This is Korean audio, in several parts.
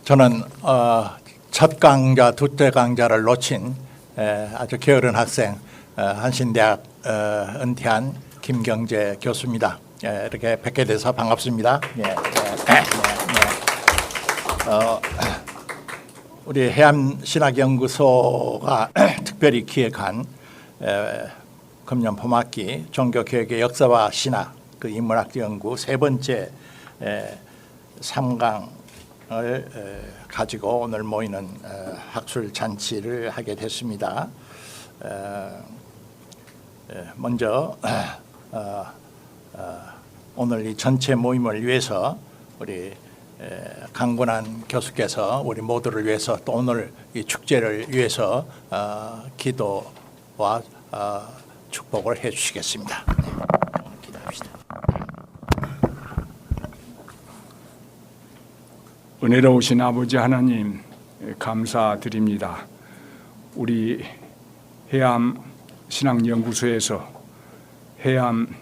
저는 첫 강좌, 둘째 강좌를 놓친 아주 게으른 학생, 한신대학 은퇴한 김경재 교수입니다. 이렇게 뵙게 돼서 반갑습니다. 우리 해암신학연구소가 특별히 기획한 금년 봄학기 종교개혁의 역사와 신학 그 인문학 연구 세 번째 3강을 가지고 오늘 모이는 학술 잔치를 하게 됐습니다. 먼저 오늘 이 전체 모임을 위해서 우리 강군한 교수께서 우리 모두를 위해서 또 오늘 이 축제를 위해서 기도와 축복을 해 주시겠습니다. 기도합시다. 은혜로우신 아버지 하나님 감사드립니다. 우리 해암신학연구소에서 해암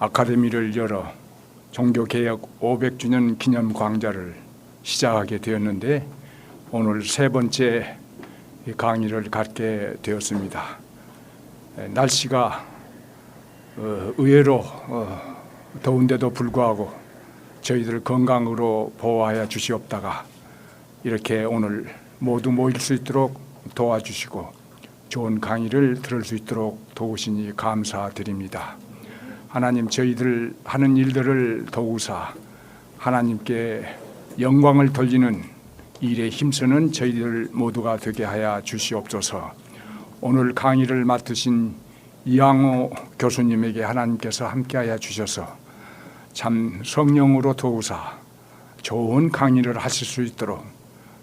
아카데미를 열어 종교개혁 500주년 기념 강좌를 시작하게 되었는데 오늘 세 번째 강의를 갖게 되었습니다. 날씨가 의외로 더운데도 불구하고 저희들 건강으로 보호하여 주시옵다가 이렇게 오늘 모두 모일 수 있도록 도와주시고 좋은 강의를 들을 수 있도록 도우시니 감사드립니다. 하나님, 저희들 하는 일들을 도우사 하나님께 영광을 돌리는 일에 힘쓰는 저희들 모두가 되게 하여 주시옵소서. 오늘 강의를 맡으신 이양호 교수님에게 하나님께서 함께하여 주셔서 참 성령으로 도우사 좋은 강의를 하실 수 있도록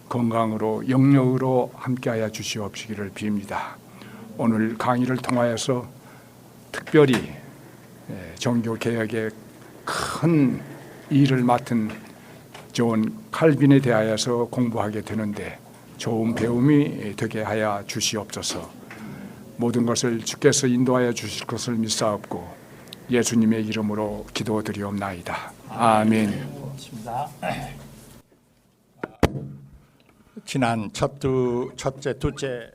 건강으로 영력으로 함께하여 주시옵시기를 빕니다. 오늘 강의를 통하여서 특별히 종교개혁에 큰 일을 맡은 존 칼빈에 대하여서 공부하게 되는데 좋은 배움이 되게 하여 주시옵소서. 모든 것을 주께서 인도하여 주실 것을 믿사옵고 예수님의 이름으로 기도드리옵나이다. 아멘. 지난 첫째, 둘째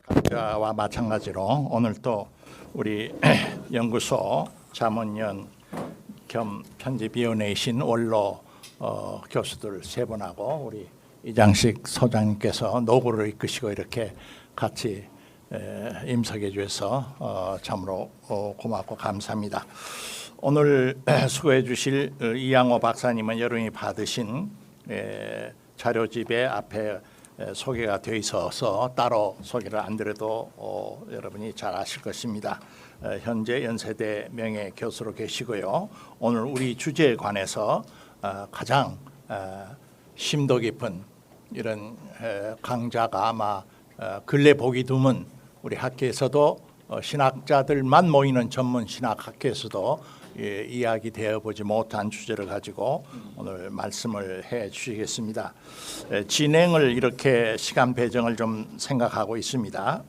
강좌와 마찬가지로 오늘 또 우리 연구소 자문위원 겸 편집위원회이신 원로 교수들 세 분하고 우리 이장식 소장님께서 노고를 이끄시고 이렇게 같이 임석해 주셔서 참으로 고맙고 감사합니다. 오늘 수고해 주실 이양호 박사님은 여러분이 받으신 자료집에 앞에 소개가 되어 있어서 따로 소개를 안 드려도 여러분이 잘 아실 것입니다. 현재 연세대 명예교수로 계시고요. 오늘 우리 주제에 관해서 가장 심도 깊은 이런 강좌가 아마 근래 보기 드문 우리 학교에서도 신학자들만 모이는 전문 신학학교에서도 이야기되어 보지 못한 주제를 가지고 오늘 말씀을 해 주시겠습니다. 진행을 이렇게 시간 배정을 좀 생각하고 있습니다.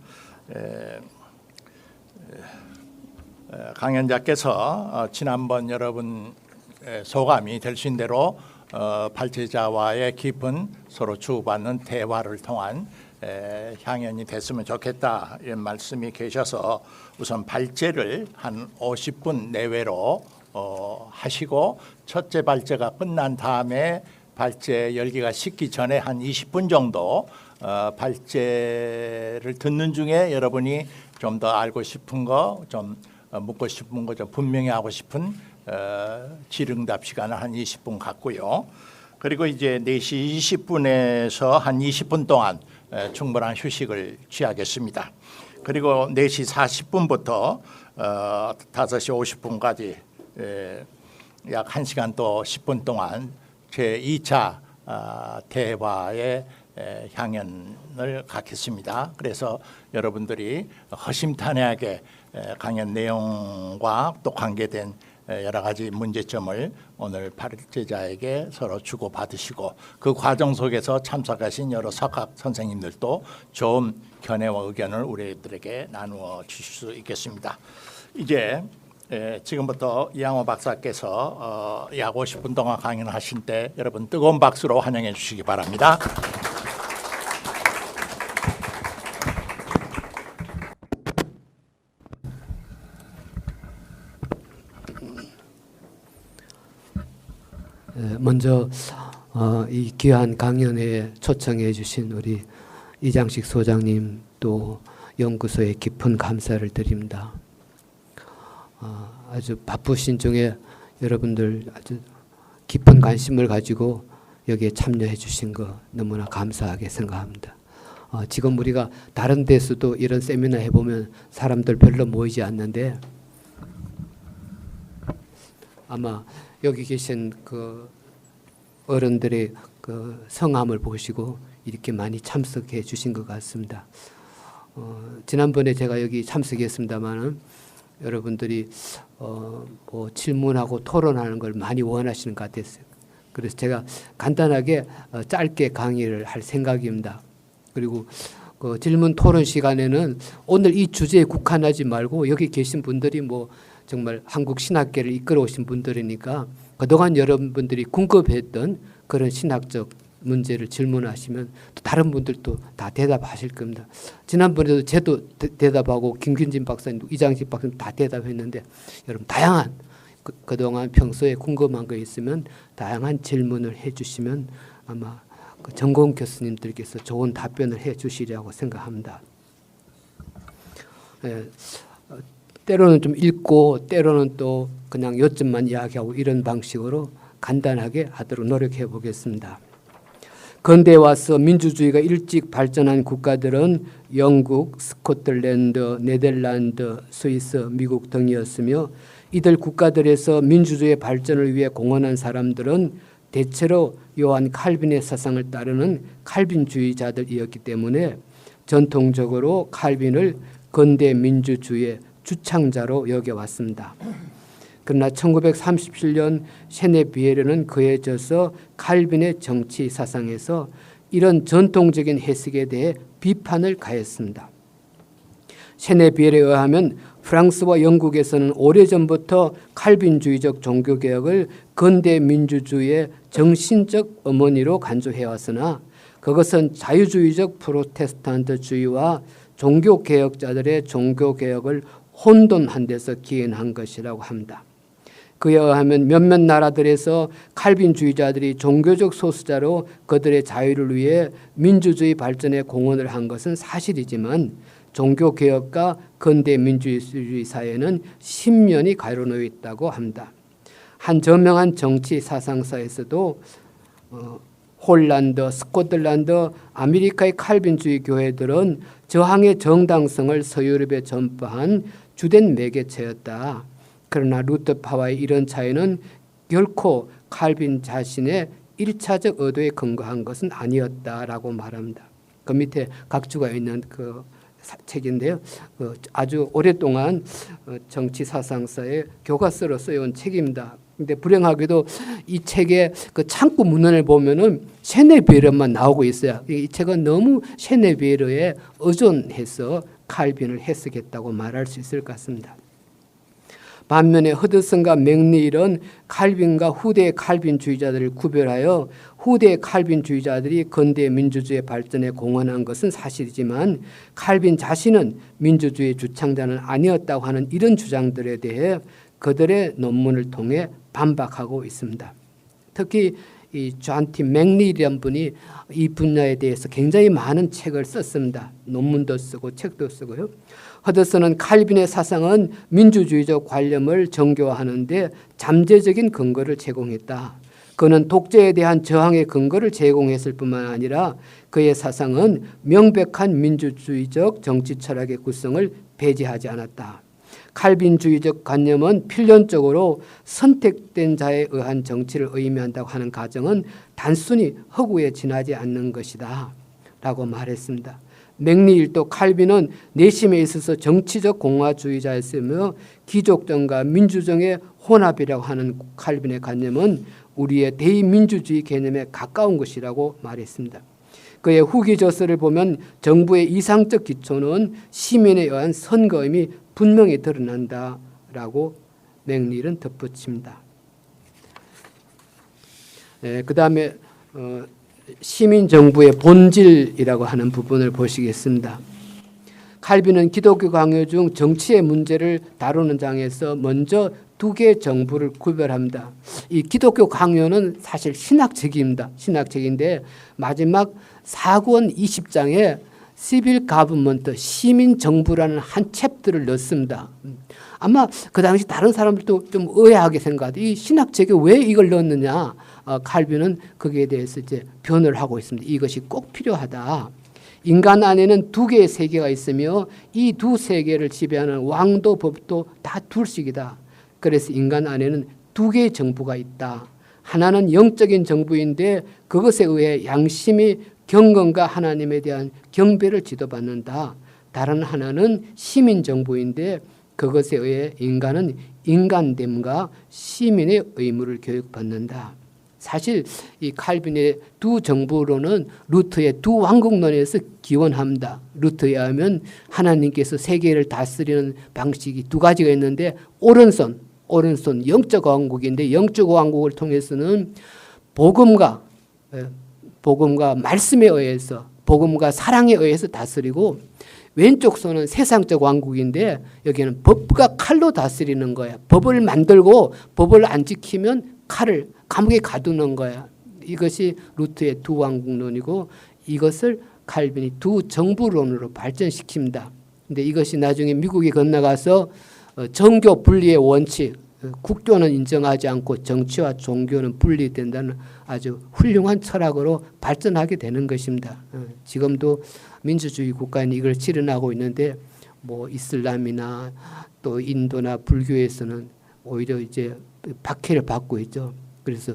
강연자께서 지난번 여러분 소감이 되신 대로 발제자와의 깊은 서로 주고받는 대화를 통한 향연이 됐으면 좋겠다 이런 말씀이 계셔서 우선 발제를 한 50분 내외로 하시고 첫째 발제가 끝난 다음에 발제 열기가 식기 전에 한 20분 정도 발제를 듣는 중에 여러분이 좀 더 알고 싶은 거, 좀 묻고 싶은 거 좀 분명히 하고 싶은 질응답 시간을 한 20분 갖고요. 그리고 이제 4시 20분에서 한 20분 동안 충분한 휴식을 취하겠습니다. 그리고 4시 40분부터 5시 50분까지 약 1시간 또 10분 동안 제2차 대화의 향연을 갖겠습니다. 그래서 여러분들이 허심탄회하게 강연 내용과 또 관계된 여러 가지 문제점을 오늘 발제자에게 서로 주고받으시고 그 과정 속에서 참석하신 여러 석학 선생님들도 좋은 견해와 의견을 우리들에게 나누어 주실 수 있겠습니다. 이제 지금부터 이양호 박사께서 약 50분 동안 강연을 하실 때 여러분 뜨거운 박수로 환영해 주시기 바랍니다. 먼저 이 귀한 강연에 초청해 주신 우리 이장식 소장님 또 연구소에 깊은 감사를 드립니다. 아주 바쁘신 중에 여러분들 아주 깊은 관심을 가지고 여기에 참여해 주신 거 너무나 감사하게 생각합니다. 지금 우리가 다른 데서도 이런 세미나 해보면 사람들 별로 모이지 않는데 아마 여기 계신 그 어른들의 그 성함을 보시고 이렇게 많이 참석해 주신 것 같습니다. 지난번에 제가 여기 참석했습니다만은 여러분들이 뭐 질문하고 토론하는 걸 많이 원하시는 것 같았어요. 그래서 제가 간단하게 짧게 강의를 할 생각입니다. 그리고 그 질문 토론 시간에는 오늘 이 주제에 국한하지 말고 여기 계신 분들이 뭐 정말 한국 신학계를 이끌어 오신 분들이니까 그동안 여러분들이 궁금했던 그런 신학적 문제를 질문하시면 또 다른 분들도 다 대답하실 겁니다. 지난번에도 제도 대답하고 김균진 박사님, 이장식 박사님 다 대답했는데 여러분 다양한 그동안 평소에 궁금한 거 있으면 다양한 질문을 해주시면 아마 그 전공 교수님들께서 좋은 답변을 해주시리라고 생각합니다. 때로는 좀 읽고 때로는 또 그냥 요점만 이야기하고 이런 방식으로 간단하게 하도록 노력해 보겠습니다. 근대에 와서 민주주의가 일찍 발전한 국가들은 영국, 스코틀랜드, 네덜란드, 스위스, 미국 등이었으며 이들 국가들에서 민주주의의 발전을 위해 공헌한 사람들은 대체로 요한 칼빈의 사상을 따르는 칼빈주의자들이었기 때문에 전통적으로 칼빈을 근대 민주주의의 주창자로 여겨왔습니다. 그러나 1937년 셰네비에르는 그에 져서 칼빈의 정치 사상에서 이런 전통적인 해석에 대해 비판을 가했습니다. 셰네비에르에 의하면 프랑스와 영국에서는 오래전부터 칼빈주의적 종교개혁을 근대 민주주의의 정신적 어머니로 간주해왔으나 그것은 자유주의적 프로테스탄트주의와 종교개혁자들의 종교개혁을 혼돈한 데서 기인한 것이라고 합니다. 그에 의하면 몇몇 나라들에서 칼빈주의자들이 종교적 소수자로 그들의 자유를 위해 민주주의 발전에 공헌을 한 것은 사실이지만 종교개혁과 근대 민주주의 사회는 10년이 가로놓여 있다고 합니다. 한 저명한 정치 사상사에서도 홀란드, 스코틀란드, 아메리카의 칼빈주의 교회들은 저항의 정당성을 서유럽에 전파한 주된 매개체였다. 그러나 루터파와의 이런 차이는 결코 칼빈 자신의 1차적 의도에 근거한 것은 아니었다라고 말합니다. 그 밑에 각주가 있는 그 책인데요. 아주 오랫동안 정치 사상사의 교과서로 쓰여온 책입니다. 근데 불행하게도 이 책의 그 창구 문헌을 보면은 셰네비에르만 나오고 있어요. 이 책은 너무 셰네비에르에 의존해서 칼빈을 해석했다고 말할 수 있을 것 같습니다. 반면에 허드슨과 맥니일은 칼빈과 후대의 칼빈주의자들을 구별하여 후대의 칼빈주의자들이 근대 민주주의 발전에 공헌한 것은 사실이지만 칼빈 자신은 민주주의 주창자는 아니었다고 하는 이런 주장들에 대해 그들의 논문을 통해 반박하고 있습니다. 특히 이 존티 맥니일이라는 분이 이 분야에 대해서 굉장히 많은 책을 썼습니다. 논문도 쓰고 책도 쓰고요. 허드슨은 칼빈의 사상은 민주주의적 관념을 정교화하는 데 잠재적인 근거를 제공했다. 그는 독재에 대한 저항의 근거를 제공했을 뿐만 아니라 그의 사상은 명백한 민주주의적 정치 철학의 구성을 배제하지 않았다. 칼빈주의적 관념은 필연적으로 선택된 자에 의한 정치를 의미한다고 하는 가정은 단순히 허구에 지나지 않는 것이다 라고 말했습니다. 맥니일도 칼빈은 내심에 있어서 정치적 공화주의자였으며 기족정과 민주정의 혼합이라고 하는 칼빈의 관념은 우리의 대의민주주의 개념에 가까운 것이라고 말했습니다. 그의 후기 저서를 보면 정부의 이상적 기초는 시민에 의한 선거임이 분명히 드러난다라고 맥닐은 덧붙입니다. 그 다음에 시민정부의 본질이라고 하는 부분을 보시겠습니다. 칼빈은 기독교 강요 중 정치의 문제를 다루는 장에서 먼저 두 개의 정부를 구별합니다. 이 기독교 강요는 사실 신학책입니다. 신학책인데 마지막 4권 20장에 시빌 가버먼트, 시민정부라는 한 챕터를 넣습니다. 아마 그 당시 다른 사람들도 좀 의아하게 생각하죠. 이 신학책에 왜 이걸 넣느냐. 칼빈은 거기에 대해서 이제 변을 하고 있습니다. 이것이 꼭 필요하다. 인간 안에는 두 개의 세계가 있으며 이 두 세계를 지배하는 왕도 법도 다 둘씩이다. 그래서 인간 안에는 두 개의 정부가 있다. 하나는 영적인 정부인데 그것에 의해 양심이 경건과 하나님에 대한 경배를 지도받는다. 다른 하나는 시민 정부인데 그것에 의해 인간은 인간됨과 시민의 의무를 교육받는다. 사실 이 칼빈의 두 정부로는 루터의 두 왕국론에서 기원합니다. 루터에 의하면 하나님께서 세계를 다스리는 방식이 두 가지가 있는데 오른손 영적 왕국인데 영적 왕국을 통해서는 복음과 말씀에 의해서 복음과 사랑에 의해서 다스리고 왼쪽 손은 세상적 왕국인데 여기는 법과 칼로 다스리는 거야. 법을 만들고 법을 안 지키면 칼을 감옥에 가두는 거야. 이것이 루터의 두 왕국론이고 이것을 칼빈이 두 정부론으로 발전시킵니다. 근데 이것이 나중에 미국에 건너가서 정교 분리의 원칙, 국교는 인정하지 않고 정치와 종교는 분리된다는 아주 훌륭한 철학으로 발전하게 되는 것입니다. 지금도 민주주의 국가는 이걸 실현하고 있는데 뭐 이슬람이나 또 인도나 불교에서는 오히려 이제 박해를 받고 있죠. 그래서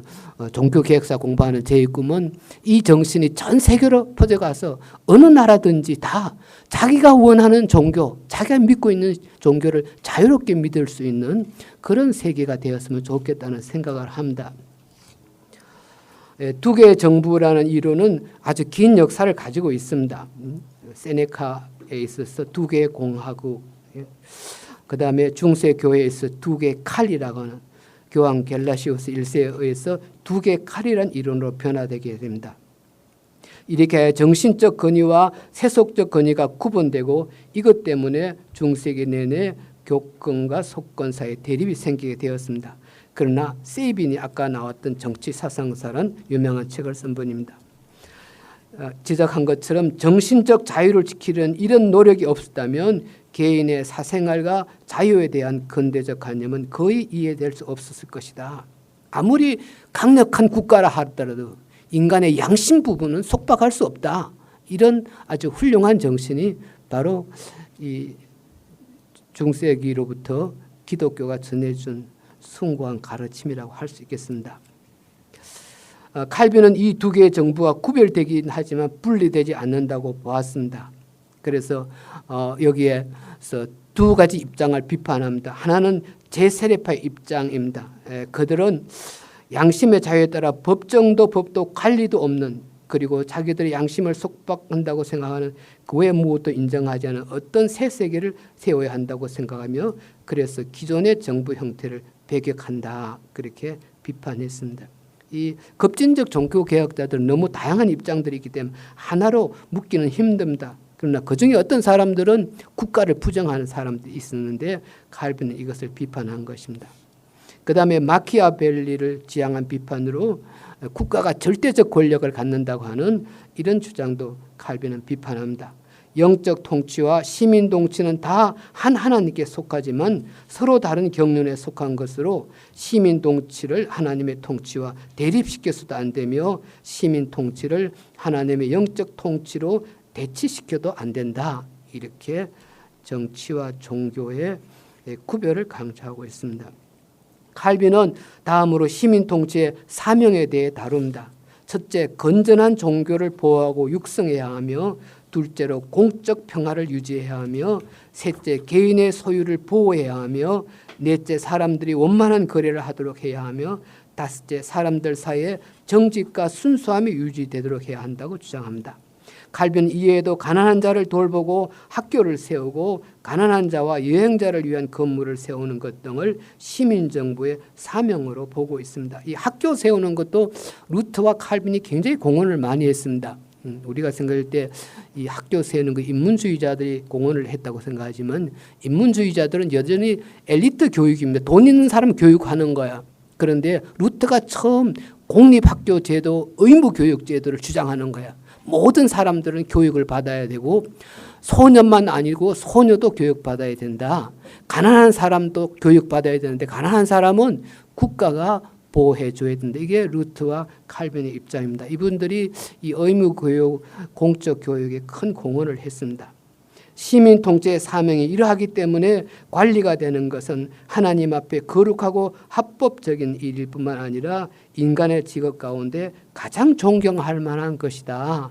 종교개혁사 공부하는 제 꿈은 이 정신이 전 세계로 퍼져가서 어느 나라든지 다 자기가 원하는 종교, 자기가 믿고 있는 종교를 자유롭게 믿을 수 있는 그런 세계가 되었으면 좋겠다는 생각을 합니다. 두 개의 정부라는 이론은 아주 긴 역사를 가지고 있습니다. 세네카에 있어서 두 개의 공화국, 그 다음에 중세 교회에 있어서 두 개의 칼이라고 하는 교황 겔라시우스 1세에 의해서 두 개의 칼이라는 이론으로 변화되게 됩니다. 이렇게 정신적 권위와 세속적 권위가 구분되고 이것 때문에 중세기 내내 교권과 속권 사이에 대립이 생기게 되었습니다. 그러나 세이빈이 아까 나왔던 정치 사상사란 유명한 책을 쓴 분입니다. 지적한 것처럼 정신적 자유를 지키려는 이런 노력이 없었다면 개인의 사생활과 자유에 대한 근대적 관념은 거의 이해될 수 없었을 것이다. 아무리 강력한 국가라 하더라도 인간의 양심 부분은 속박할 수 없다. 이런 아주 훌륭한 정신이 바로 이 중세기로부터 기독교가 전해준 숭고한 가르침이라고 할 수 있겠습니다. 칼빈은 이 두 개의 정부가 구별되긴 하지만 분리되지 않는다고 보았습니다. 그래서 여기에서 두 가지 입장을 비판합니다. 하나는 제세례파의 입장입니다. 그들은 양심의 자유에 따라 법정도 법도 관리도 없는 그리고 자기들의 양심을 속박한다고 생각하는 그 외 무엇도 인정하지 않은 어떤 새 세계를 세워야 한다고 생각하며 그래서 기존의 정부 형태를 배격한다. 그렇게 비판했습니다. 이 급진적 종교개혁자들은 너무 다양한 입장들이 있기 때문에 하나로 묶기는 힘듭니다. 그러나 그중에 어떤 사람들은 국가를 부정하는 사람들이 있었는데 칼빈은 이것을 비판한 것입니다. 그 다음에 마키아벨리를 지향한 비판으로 국가가 절대적 권력을 갖는다고 하는 이런 주장도 칼빈은 비판합니다. 영적 통치와 시민 통치는 다 한 하나님께 속하지만 서로 다른 경륜에 속한 것으로 시민 통치를 하나님의 통치와 대립시켜서도 안 되며 시민 통치를 하나님의 영적 통치로 대치시켜도 안 된다. 이렇게 정치와 종교의 구별을 강조하고 있습니다. 칼빈은 다음으로 시민 통치의 사명에 대해 다룹니다. 첫째, 건전한 종교를 보호하고 육성해야 하며 둘째로 공적 평화를 유지해야 하며 셋째, 개인의 소유를 보호해야 하며 넷째, 사람들이 원만한 거래를 하도록 해야 하며 다섯째, 사람들 사이에 정직과 순수함이 유지되도록 해야 한다고 주장합니다. 칼빈 이외에도 가난한 자를 돌보고 학교를 세우고 가난한 자와 여행자를 위한 건물을 세우는 것 등을 시민정부의 사명으로 보고 있습니다. 이 학교 세우는 것도 루터와 칼빈이 굉장히 공헌을 많이 했습니다. 우리가 생각할 때 이 학교 세우는 거 인문주의자들이 공헌을 했다고 생각하지만 인문주의자들은 여전히 엘리트 교육입니다. 돈 있는 사람 교육하는 거야. 그런데 루터가 처음 공립학교 제도, 의무교육 제도를 주장하는 거야. 모든 사람들은 교육을 받아야 되고 소년만 아니고 소녀도 교육받아야 된다. 가난한 사람도 교육받아야 되는데 가난한 사람은 국가가 보호해 줘야 된다. 이게 루트와 칼빈의 입장입니다. 이분들이 이 의무교육, 공적 교육에 큰 공헌을 했습니다. 시민 통제의 사명이 이러하기 때문에 관리가 되는 것은 하나님 앞에 거룩하고 합법적인 일일 뿐만 아니라 인간의 직업 가운데 가장 존경할 만한 것이다.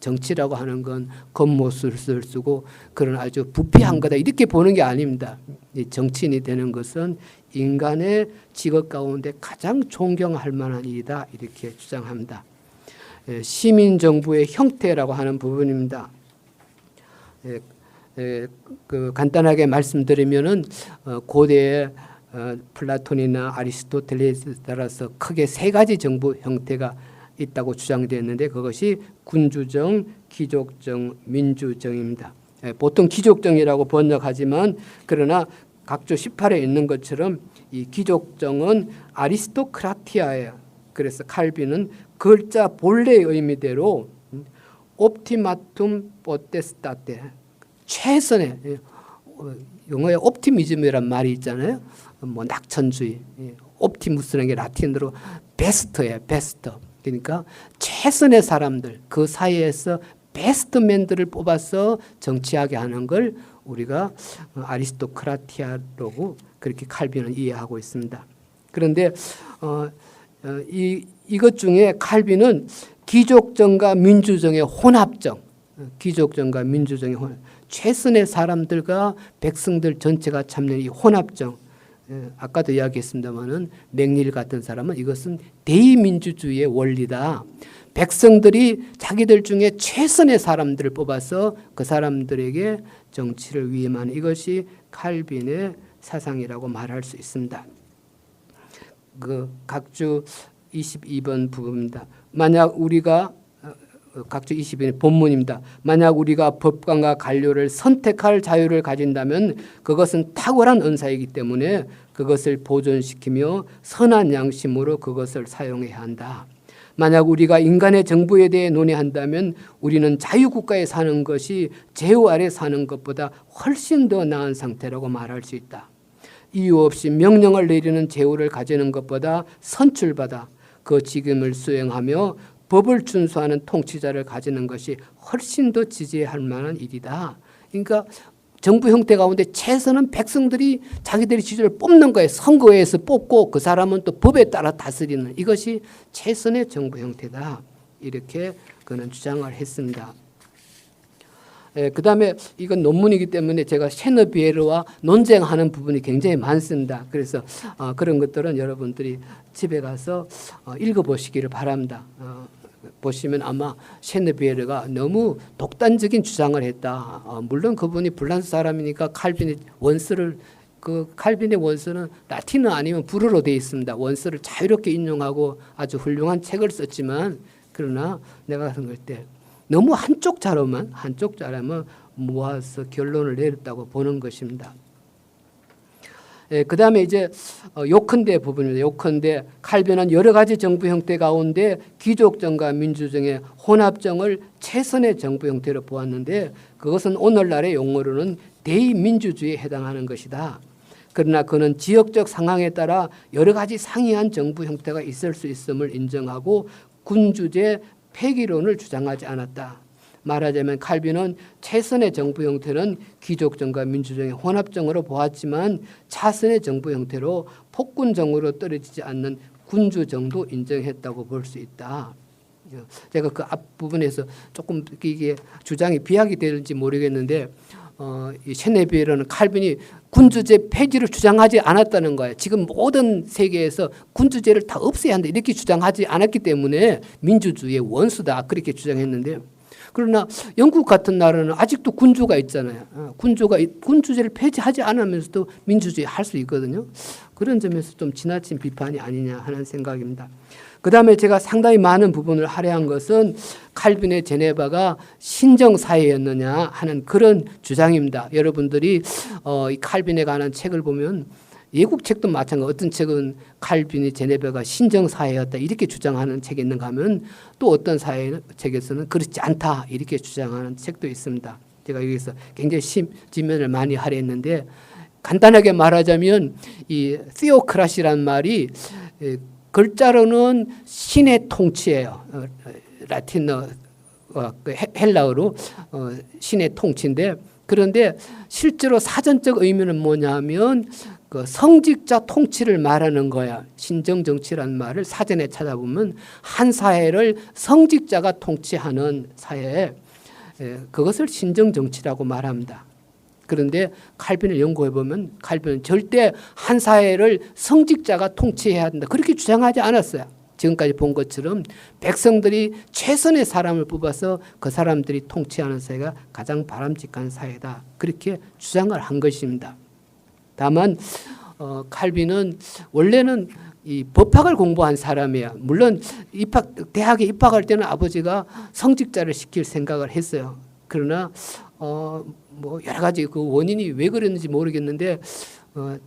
정치라고 하는 건 겉모습을 쓰고 그런 아주 부패한 거다 이렇게 보는 게 아닙니다. 정치인이 되는 것은 인간의 직업 가운데 가장 존경할 만한 일이다 이렇게 주장합니다. 시민정부의 형태라고 하는 부분입니다. 간단하게 말씀드리면은 고대의 플라톤이나 아리스토텔레스에 따라서 크게 세 가지 정부 형태가 있다고 주장되었는데 그것이 군주정, 귀족정, 민주정입니다. 보통 귀족정이라고 번역하지만 그러나 각조 18에 있는 것처럼 이 귀족정은 아리스토크라티아예요. 그래서 칼빈은 글자 본래의 의미대로 옵티마툼 포테스타테 최선의 영어에 옵티미즘이란 말이 있잖아요. 뭐 낙천주의. 옵티무스라는 게 라틴어로 베스트예요. 베스트. 그러니까 최선의 사람들 그 사이에서 베스트맨들을 뽑아서 정치하게 하는 걸 우리가 아리스토크라티아라고 그렇게 칼빈은 이해하고 있습니다. 그런데 이것 중에 칼빈은 귀족정과 민주정의 혼합정, 귀족정과 민주정의 최선의 사람들과 백성들 전체가 참는 이 혼합정, 아까도 이야기했습니다마는 맥릴 같은 사람은 이것은 대의민주주의의 원리다. 백성들이 자기들 중에 최선의 사람들을 뽑아서 그 사람들에게 정치를 위임하는 이것이 칼빈의 사상이라고 말할 수 있습니다. 그 각주 22번 부분입니다. 만약 우리가 각주 22번 본문입니다. 만약 우리가 법관과 관료를 선택할 자유를 가진다면 그것은 탁월한 은사이기 때문에 그것을 보존시키며 선한 양심으로 그것을 사용해야 한다. 만약 우리가 인간의 정부에 대해 논의한다면 우리는 자유국가에 사는 것이 제후 아래 사는 것보다 훨씬 더 나은 상태라고 말할 수 있다. 이유 없이 명령을 내리는 제후를 가지는 것보다 선출받아 그 직임을 수행하며 법을 준수하는 통치자를 가지는 것이 훨씬 더 지지할 만한 일이다. 그러니까 정부 형태 가운데 최선은 백성들이 자기들의 지지를 뽑는 거예요. 선거에서 뽑고 그 사람은 또 법에 따라 다스리는 이것이 최선의 정부 형태다. 이렇게 그는 주장을 했습니다. 그다음에 이건 논문이기 때문에 제가 셰너비에르와 논쟁하는 부분이 굉장히 많습니다. 그래서 그런 것들은 여러분들이 집에 가서 읽어보시기를 바랍니다. 보시면 아마 셰너비에르가 너무 독단적인 주장을 했다. 물론 그분이 불란스 사람이니까 칼빈의 원서를 칼빈의 원서는 라틴어 아니면 불어로 되어 있습니다. 원서를 자유롭게 인용하고 아주 훌륭한 책을 썼지만 그러나 내가 생각할 때 너무 한쪽 자료만 모아서 결론을 내렸다고 보는 것입니다. 그다음에 이제 요컨대 부분입니다. 요컨대 칼빈은 여러 가지 정부 형태 가운데 귀족정과 민주정의 혼합정을 최선의 정부 형태로 보았는데 그것은 오늘날의 용어로는 대의민주주의에 해당하는 것이다. 그러나 그는 지역적 상황에 따라 여러 가지 상이한 정부 형태가 있을 수 있음을 인정하고 군주제 폐기론을 주장하지 않았다. 말하자면 칼빈은 최선의 정부 형태는 귀족정과 민주정의 혼합정으로 보았지만 차선의 정부 형태로 폭군정으로 떨어지지 않는 군주정도 인정했다고 볼 수 있다. 제가 그 앞부분에서 조금 이게 주장이 비약이 되는지 모르겠는데 이 셰네비에르는 칼빈이 군주제 폐지를 주장하지 않았다는 거예요. 지금 모든 세계에서 군주제를 다 없애야 한다 이렇게 주장하지 않았기 때문에 민주주의의 원수다 그렇게 주장했는데 그러나 영국 같은 나라는 아직도 군주가 있잖아요. 군주제를 폐지하지 않으면서도 민주주의 할 수 있거든요. 그런 점에서 좀 지나친 비판이 아니냐 하는 생각입니다. 그다음에 제가 상당히 많은 부분을 할애한 것은 칼빈의 제네바가 신정사회였느냐 하는 그런 주장입니다. 여러분들이 이 칼빈에 관한 책을 보면 외국 책도 마찬가지고 어떤 책은 칼빈이 제네바가 신정사회였다 이렇게 주장하는 책이 있는가 하면 또 어떤 책에서는 그렇지 않다 이렇게 주장하는 책도 있습니다. 제가 여기서 굉장히 지면을 많이 할애했는데 간단하게 말하자면 이 theocracy라는 말이 글자로는 신의 통치예요. 라틴어 헬라어로 신의 통치인데 그런데 실제로 사전적 의미는 뭐냐면 그 성직자 통치를 말하는 거야. 신정정치라는 말을 사전에 찾아보면 한 사회를 성직자가 통치하는 사회, 그것을 신정정치라고 말합니다. 그런데 칼빈을 연구해 보면 칼빈은 절대 한 사회를 성직자가 통치해야 한다 그렇게 주장하지 않았어요. 지금까지 본 것처럼 백성들이 최선의 사람을 뽑아서 그 사람들이 통치하는 사회가 가장 바람직한 사회다 그렇게 주장을 한 것입니다. 다만 칼빈은 원래는 이 법학을 공부한 사람이에요. 물론 대학에 입학할 때는 아버지가 성직자를 시킬 생각을 했어요. 그러나 뭐 여러 가지 그 원인이 왜 그랬는지 모르겠는데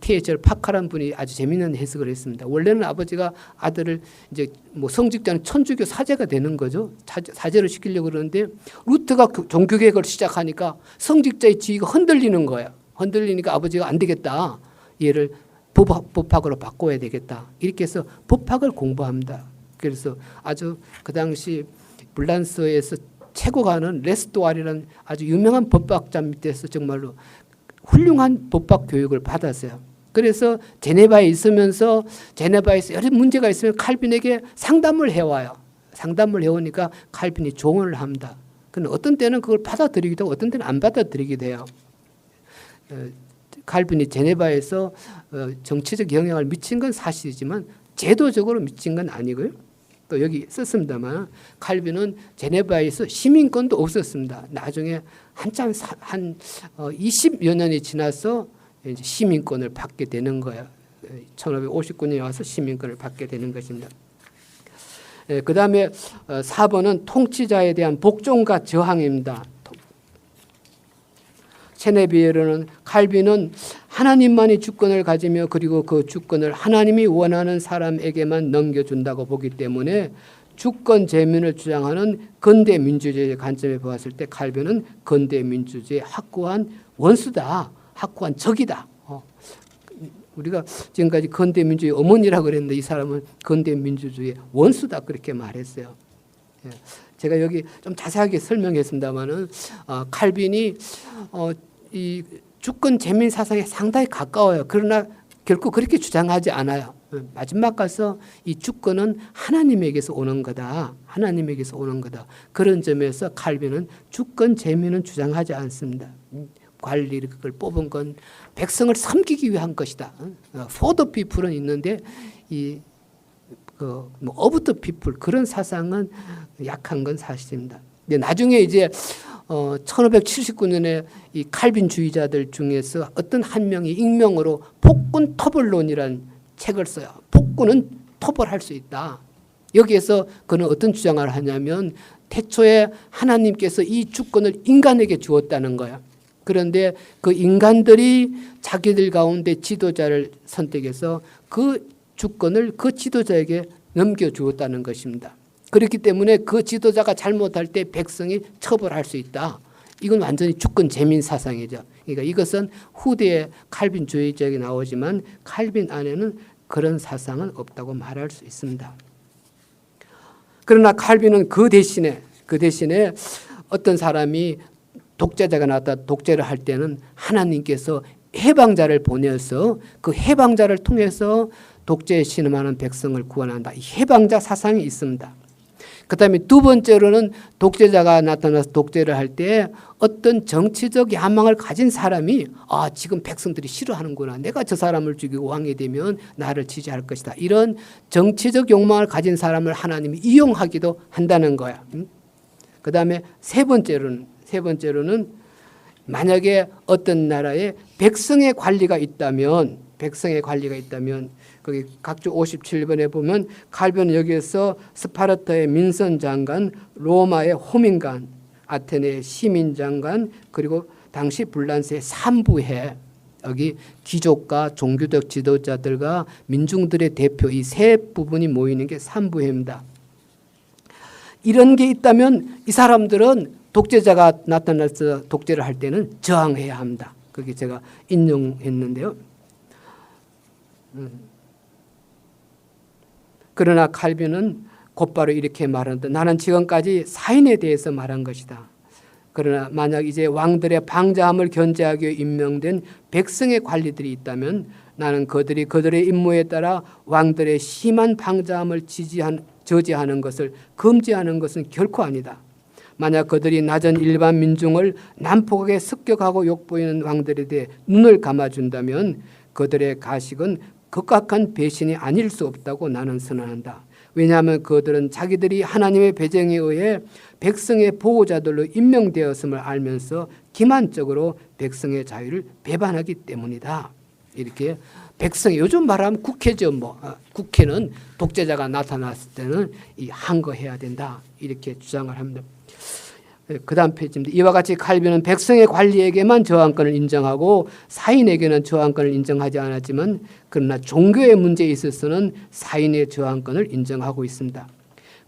T.H.L. 파카라는 분이 아주 재미있는 해석을 했습니다. 원래는 아버지가 아들을 이제 뭐 성직자는 천주교 사제가 되는 거죠. 사제를 시키려고 그러는데 루트가 종교개혁을 시작하니까 성직자의 지위가 흔들리는 거예요. 흔들리니까 아버지가 안 되겠다. 얘를 법학으로 바꿔야 되겠다. 이렇게 해서 법학을 공부합니다. 그래서 아주 그 당시 불란서에서 최고가 하는 레스토알이라는 아주 유명한 법학자 밑에서 정말로 훌륭한 법학 교육을 받았어요. 그래서 제네바에 있으면서 제네바에서 여러 문제가 있으면 칼빈에게 상담을 해와요. 상담을 해오니까 칼빈이 조언을 합니다. 근데 어떤 때는 그걸 받아들이기도 하고 어떤 때는 안 받아들이기도 해요. 칼빈이 제네바에서 정치적 영향을 미친 건 사실이지만 제도적으로 미친 건 아니고요. 또 여기 썼습니다만 칼빈은 제네바에서 시민권도 없었습니다. 나중에 한참 한 20여 년이 지나서 이제 시민권을 받게 되는 거예요. 1559년에 와서 시민권을 받게 되는 것입니다. 그 다음에 4번은 통치자에 대한 복종과 저항입니다. 체네비에르는 칼빈은 하나님만이 주권을 가지며 그리고 그 주권을 하나님이 원하는 사람에게만 넘겨준다고 보기 때문에 주권 재민을 주장하는 근대 민주주의의 관점에 보았을 때 칼빈은 근대 민주주의의 확고한 원수다. 확고한 적이다. 우리가 지금까지 근대 민주주의 어머니라고 그랬는데 이 사람은 근대 민주주의의 원수다 그렇게 말했어요. 제가 여기 좀 자세하게 설명했습니다마는 칼빈이 이 주권 재민 사상에 상당히 가까워요. 그러나 결코 그렇게 주장하지 않아요. 마지막 가서 이 주권은 하나님에게서 오는 거다. 하나님에게서 오는 거다. 그런 점에서 칼빈은 주권 재민은 주장하지 않습니다. 관리를 그걸 뽑은 건 백성을 섬기기 위한 것이다. For the people은 있는데 이 of the people 그런 사상은 약한 건 사실입니다. 근데 나중에 이제 1579년에 이 칼빈주의자들 중에서 어떤 한 명이 익명으로 폭군 토벌론이라는 책을 써요. 폭군은 토벌할 수 있다. 여기에서 그는 어떤 주장을 하냐면 태초에 하나님께서 이 주권을 인간에게 주었다는 거야. 그런데 그 인간들이 자기들 가운데 지도자를 선택해서 그 주권을 그 지도자에게 넘겨주었다는 것입니다. 그렇기 때문에 그 지도자가 잘못할 때 백성이 처벌할 수 있다. 이건 완전히 주권 재민 사상이죠. 그러니까 이것은 후대에 칼빈주의적이 나오지만 칼빈 안에는 그런 사상은 없다고 말할 수 있습니다. 그러나 칼빈은 그 대신에 어떤 사람이 독재자가 나왔다 독재를 할 때는 하나님께서 해방자를 보내서 그 해방자를 통해서 독재에 신음하는 백성을 구원한다. 이 해방자 사상이 있습니다. 그다음에 두 번째로는 독재자가 나타나서 독재를 할 때 어떤 정치적 야망을 가진 사람이 지금 백성들이 싫어하는구나. 내가 저 사람을 죽이고 왕이 되면 나를 지지할 것이다. 이런 정치적 욕망을 가진 사람을 하나님이 이용하기도 한다는 거야. 그다음에 세 번째로는 만약에 어떤 나라에 백성의 관리가 있다면 거기 각주 57번에 보면 칼빈은 여기에서 스파르타의 민선 장관, 로마의 호민관, 아테네의 시민 장관, 그리고 당시 불란스의 산부해, 여기 귀족과 종교적 지도자들과 민중들의 대표, 이 세 부분이 모이는 게 산부해입니다. 이런 게 있다면 이 사람들은 독재자가 나타나서 독재를 할 때는 저항해야 합니다. 그게 제가 인용했는데요. 그러나 칼빈은 곧바로 이렇게 말한다. 나는 지금까지 사인에 대해서 말한 것이다. 그러나 만약 이제 왕들의 방자함을 견제하기 위해 임명된 백성의 관리들이 있다면 나는 그들의 임무에 따라 왕들의 심한 방자함을 저지하는 것을 금지하는 것은 결코 아니다. 만약 그들이 낮은 일반 민중을 난폭하게 습격하고 욕보이는 왕들에 대해 눈을 감아준다면 그들의 가식은 극악한 배신이 아닐 수 없다고 나는 선언한다. 왜냐하면 그들은 자기들이 하나님의 배정에 의해 백성의 보호자들로 임명되었음을 알면서 기만적으로 백성의 자유를 배반하기 때문이다. 이렇게 백성이 요즘 말하면 국회죠. 국회는 독재자가 나타났을 때는 항거해야 된다. 이렇게 주장을 합니다. 그 다음 페이지입니다. 이와 같이 칼빈은 백성의 관리에게만 저항권을 인정하고 사인에게는 저항권을 인정하지 않았지만 그러나 종교의 문제에 있어서는 사인의 저항권을 인정하고 있습니다.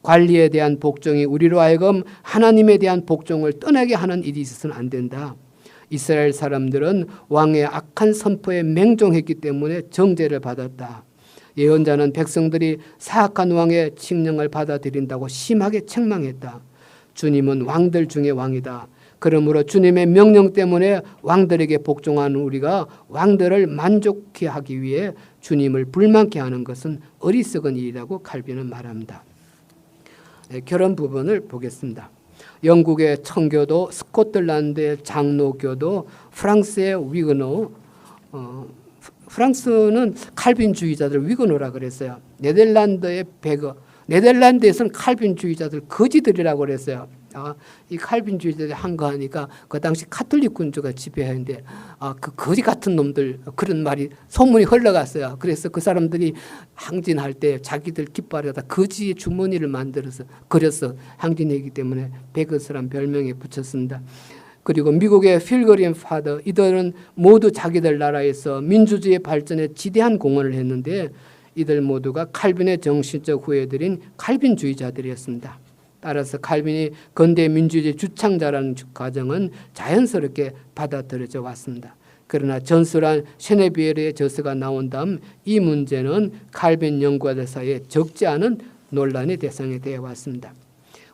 관리에 대한 복종이 우리로 하여금 하나님에 대한 복종을 떠나게 하는 일이 있어서는 안 된다. 이스라엘 사람들은 왕의 악한 선포에 맹종했기 때문에 정죄를 받았다. 예언자는 백성들이 사악한 왕의 칙령을 받아들인다고 심하게 책망했다. 주님은 왕들 중에 왕이다. 그러므로 주님의 명령 때문에 왕들에게 복종하는 우리가 왕들을 만족케 하기 위해 주님을 불만케 하는 것은 어리석은 일이라고 칼빈은 말합니다. 결혼 부분을 보겠습니다. 영국의 청교도, 스코틀랜드의 장로교도, 프랑스의 위그노, 프랑스는 칼빈주의자들 위그노라 그랬어요. 네덜란드의 베거, 네덜란드에서는 칼빈주의자들 거지들이라고 그랬어요. 이 칼빈주의자들이 항거하니까 그 당시 카톨릭 군주가 지배하는데 그 거지 같은 놈들, 그런 말이 소문이 흘러갔어요. 그래서 그 사람들이 항진할 때 자기들 깃발에다 거지의 주머니를 만들어서 그려서 항진했기 때문에 베거스란 별명에 붙였습니다. 그리고 미국의 필거림 파더, 이들은 모두 자기들 나라에서 민주주의 발전에 지대한 공헌을 했는데 이들 모두가 칼빈의 정신적 후예들인 칼빈주의자들이었습니다. 따라서 칼빈이 근대 민주주의 주창자라는 과정은 자연스럽게 받아들여져 왔습니다. 그러나 전설한 셰네비에르의 저서가 나온 다음 이 문제는 칼빈 연구자들 사이에 적지 않은 논란의 대상이 되어 왔습니다.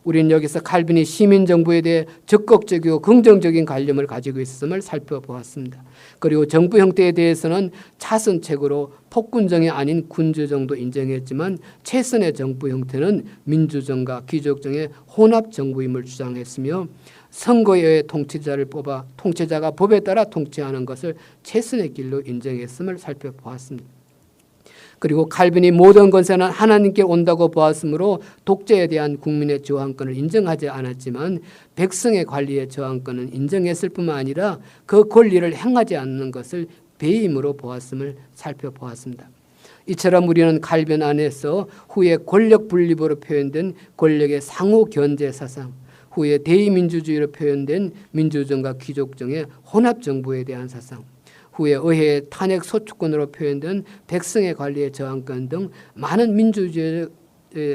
우리는 여기서 칼빈이 시민정부에 대해 적극적이고 긍정적인 관념을 가지고 있음을 살펴보았습니다. 그리고 정부 형태에 대해서는 차선책으로 폭군정이 아닌 군주정도 인정했지만 최선의 정부 형태는 민주정과 귀족정의 혼합정부임을 주장했으며 선거에 의해 통치자를 뽑아 통치자가 법에 따라 통치하는 것을 최선의 길로 인정했음을 살펴보았습니다. 그리고 칼빈이 모든 권세는 하나님께 온다고 보았으므로 독재에 대한 국민의 저항권을 인정하지 않았지만 백성의 관리의 저항권은 인정했을 뿐만 아니라 그 권리를 행하지 않는 것을 배임으로 보았음을 살펴보았습니다. 이처럼 우리는 칼빈 안에서 후에 권력 분립으로 표현된 권력의 상호 견제 사상, 후에 대의민주주의로 표현된 민주정과 귀족정의 혼합정부에 대한 사상, 후에 의회의 탄핵 소추권으로 표현된 백성의 관리의 저항권 등 많은 민주주의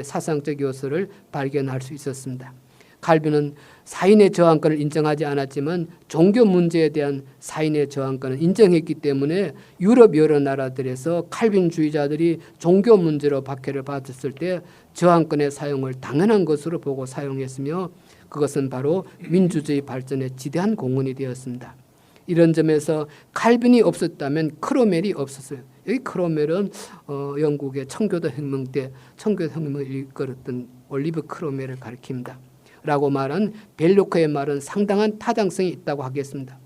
사상적 요소를 발견할 수 있었습니다. 칼빈은 사인의 저항권을 인정하지 않았지만 종교 문제에 대한 사인의 저항권을 인정했기 때문에 유럽 여러 나라들에서 칼빈주의자들이 종교 문제로 박해를 받았을 때 저항권의 사용을 당연한 것으로 보고 사용했으며 그것은 바로 민주주의 발전에 지대한 공헌이 되었습니다. 이런 점에서 칼빈이 없었다면 크로멜이 없었어요. 여기 크로멜은 영국의 청교도 혁명 때 청교도 혁명을 이끌었던 올리브 크로멜을 가리킵니다. 라고 말한 벨로크의 말은 상당한 타당성이 있다고 하겠습니다.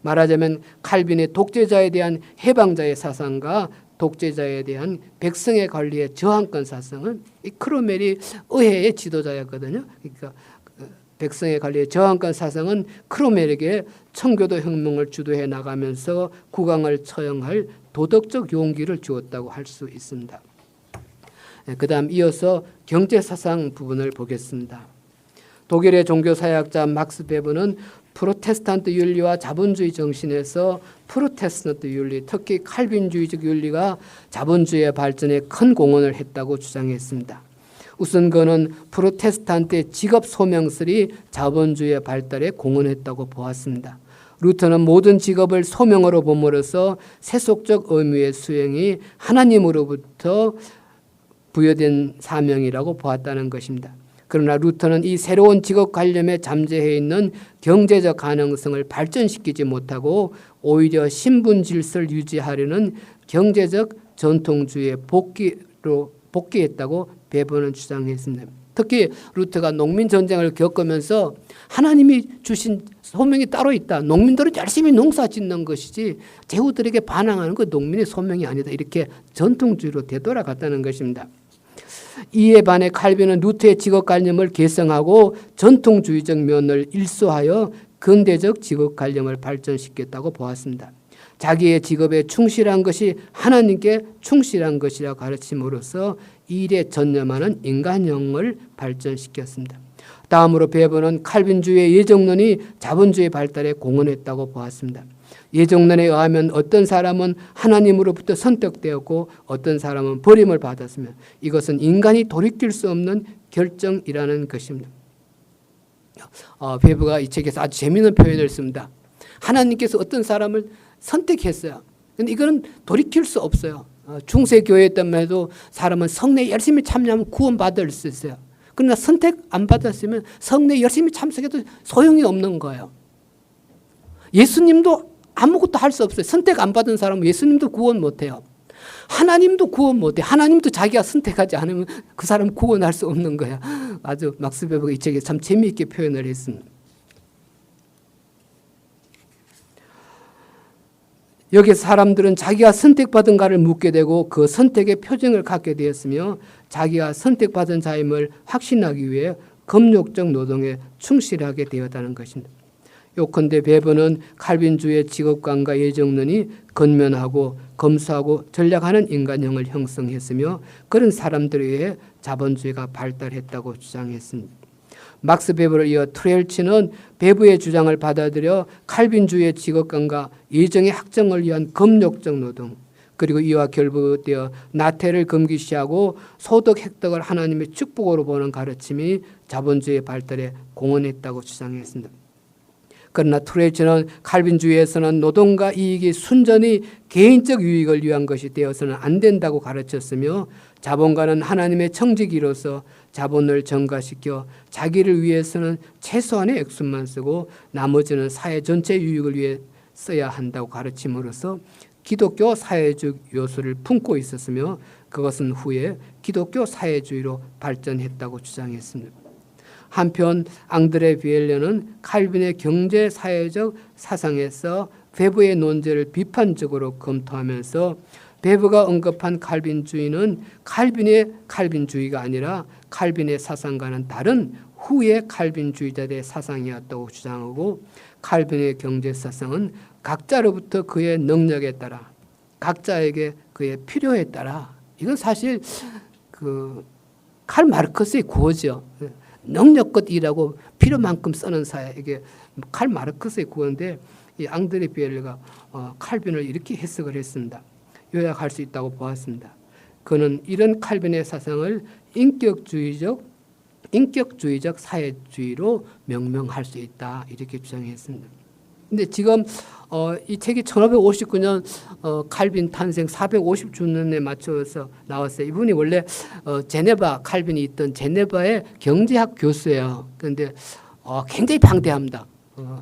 말하자면 칼빈의 독재자에 대한 해방자의 사상과 독재자에 대한 백성의 관리의 저항권 사상은 이 크로멜이 의회의 지도자였거든요. 그러니까 백성의 관리에 저항권 사상은 크로멜에게 청교도 혁명을 주도해 나가면서 국왕을 처형할 도덕적 용기를 주었다고 할 수 있습니다. 그다음 이어서 경제사상 부분을 보겠습니다. 독일의 종교사회학자 막스 베버는 프로테스탄트 윤리와 자본주의 정신에서 프로테스탄트 윤리, 특히 칼빈주의적 윤리가 자본주의의 발전에 큰 공헌을 했다고 주장했습니다. 우선 그는 프로테스탄트의 직업 소명설이 자본주의의 발달에 공헌했다고 보았습니다. 루터는 모든 직업을 소명으로 봄으로써 세속적 의무의 수행이 하나님으로부터 부여된 사명이라고 보았다는 것입니다. 그러나 루터는 이 새로운 직업 관념에 잠재해 있는 경제적 가능성을 발전시키지 못하고 오히려 신분 질서를 유지하려는 경제적 전통주의에 복귀했다고 베버는 주장했습니다. 특히 루터가 농민 전쟁을 겪으면서 하나님이 주신 소명이 따로 있다. 농민들은 열심히 농사 짓는 것이지 제후들에게 반항하는 그 농민의 소명이 아니다. 이렇게 전통주의로 되돌아갔다는 것입니다. 이에 반해 칼빈은 루터의 직업관념을 개성하고 전통주의적 면을 일소하여 근대적 직업관념을 발전시켰다고 보았습니다. 자기의 직업에 충실한 것이 하나님께 충실한 것이라 가르침으로써 일에 전념하는 인간형을 발전시켰습니다. 다음으로 베버는 칼빈주의의 예정론이 자본주의 발달에 공헌했다고 보았습니다. 예정론에 의하면 어떤 사람은 하나님으로부터 선택되었고 어떤 사람은 버림을 받았으며 이것은 인간이 돌이킬 수 없는 결정이라는 것입니다. 베버가 이 책에서 아주 재미있는 표현을 씁니다. 하나님께서 어떤 사람을 선택했어요. 그런데 이거는 돌이킬 수 없어요. 중세교회 때만 해도 사람은 성례에 열심히 참여하면 구원받을 수 있어요. 그러나 선택 안 받았으면 성례에 열심히 참석해도 소용이 없는 거예요. 예수님도 아무것도 할 수 없어요. 선택 안 받은 사람은 예수님도 구원 못해요. 하나님도 구원 못해요. 하나님도 자기가 선택하지 않으면 그 사람 구원할 수 없는 거야. 아주 막스 베버가 이 책에 참 재미있게 표현을 했습니다. 여기서 사람들은 자기가 선택받은가를 묻게 되고 그 선택의 표징을 갖게 되었으며 자기가 선택받은 자임을 확신하기 위해 검욕적 노동에 충실하게 되었다는 것입니다. 요컨대 베버는 칼빈주의 직업관과 예정론이 건면하고 검소하고 전략하는 인간형을 형성했으며 그런 사람들에 의해 자본주의가 발달했다고 주장했습니다. 막스 베버를 이어 트렐치는 베버의 주장을 받아들여 칼빈주의의 직업관과 예정의 확정을 위한 검욕적 노동 그리고 이와 결부되어 나태를 금기시하고 소득 획득을 하나님의 축복으로 보는 가르침이 자본주의 발달에 공헌했다고 주장했습니다. 그러나 트렐치는 칼빈주의에서는 노동과 이익이 순전히 개인적 유익을 위한 것이 되어서는 안 된다고 가르쳤으며 자본가는 하나님의 청지기로서 자본을 증가시켜 자기를 위해서는 최소한의 액수만 쓰고 나머지는 사회 전체 유익을 위해 써야 한다고 가르침으로써 기독교 사회주의 요소를 품고 있었으며 그것은 후에 기독교 사회주의로 발전했다고 주장했습니다. 한편 앙드레 비엘레는 칼빈의 경제 사회적 사상에서 베버의 논제를 비판적으로 검토하면서 베버가 언급한 칼빈주의는 칼빈의 칼빈주의가 아니라 칼빈의 사상과는 다른 후의 칼빈주의자들의 사상이었다고 주장하고 칼빈의 경제 사상은 각자로부터 그의 능력에 따라 각자에게 그의 필요에 따라 이건 사실 칼 마르크스의 구호죠. 능력껏 일하고 필요만큼 쓰는 사회 이게 칼 마르크스의 구호인데 이 앙드레 비엘레가 칼빈을 이렇게 해석을 했습니다. 요약할 수 있다고 보았습니다. 그는 이런 칼빈의 사상을 인격주의적 사회주의로 명명할 수 있다 이렇게 주장했습니다. 근데 지금 이 책이 1559년 칼빈 탄생 450주년에 맞춰서 나왔어요. 이분이 원래 제네바 칼빈이 있던 제네바의 경제학 교수예요. 그런데 굉장히 방대합니다.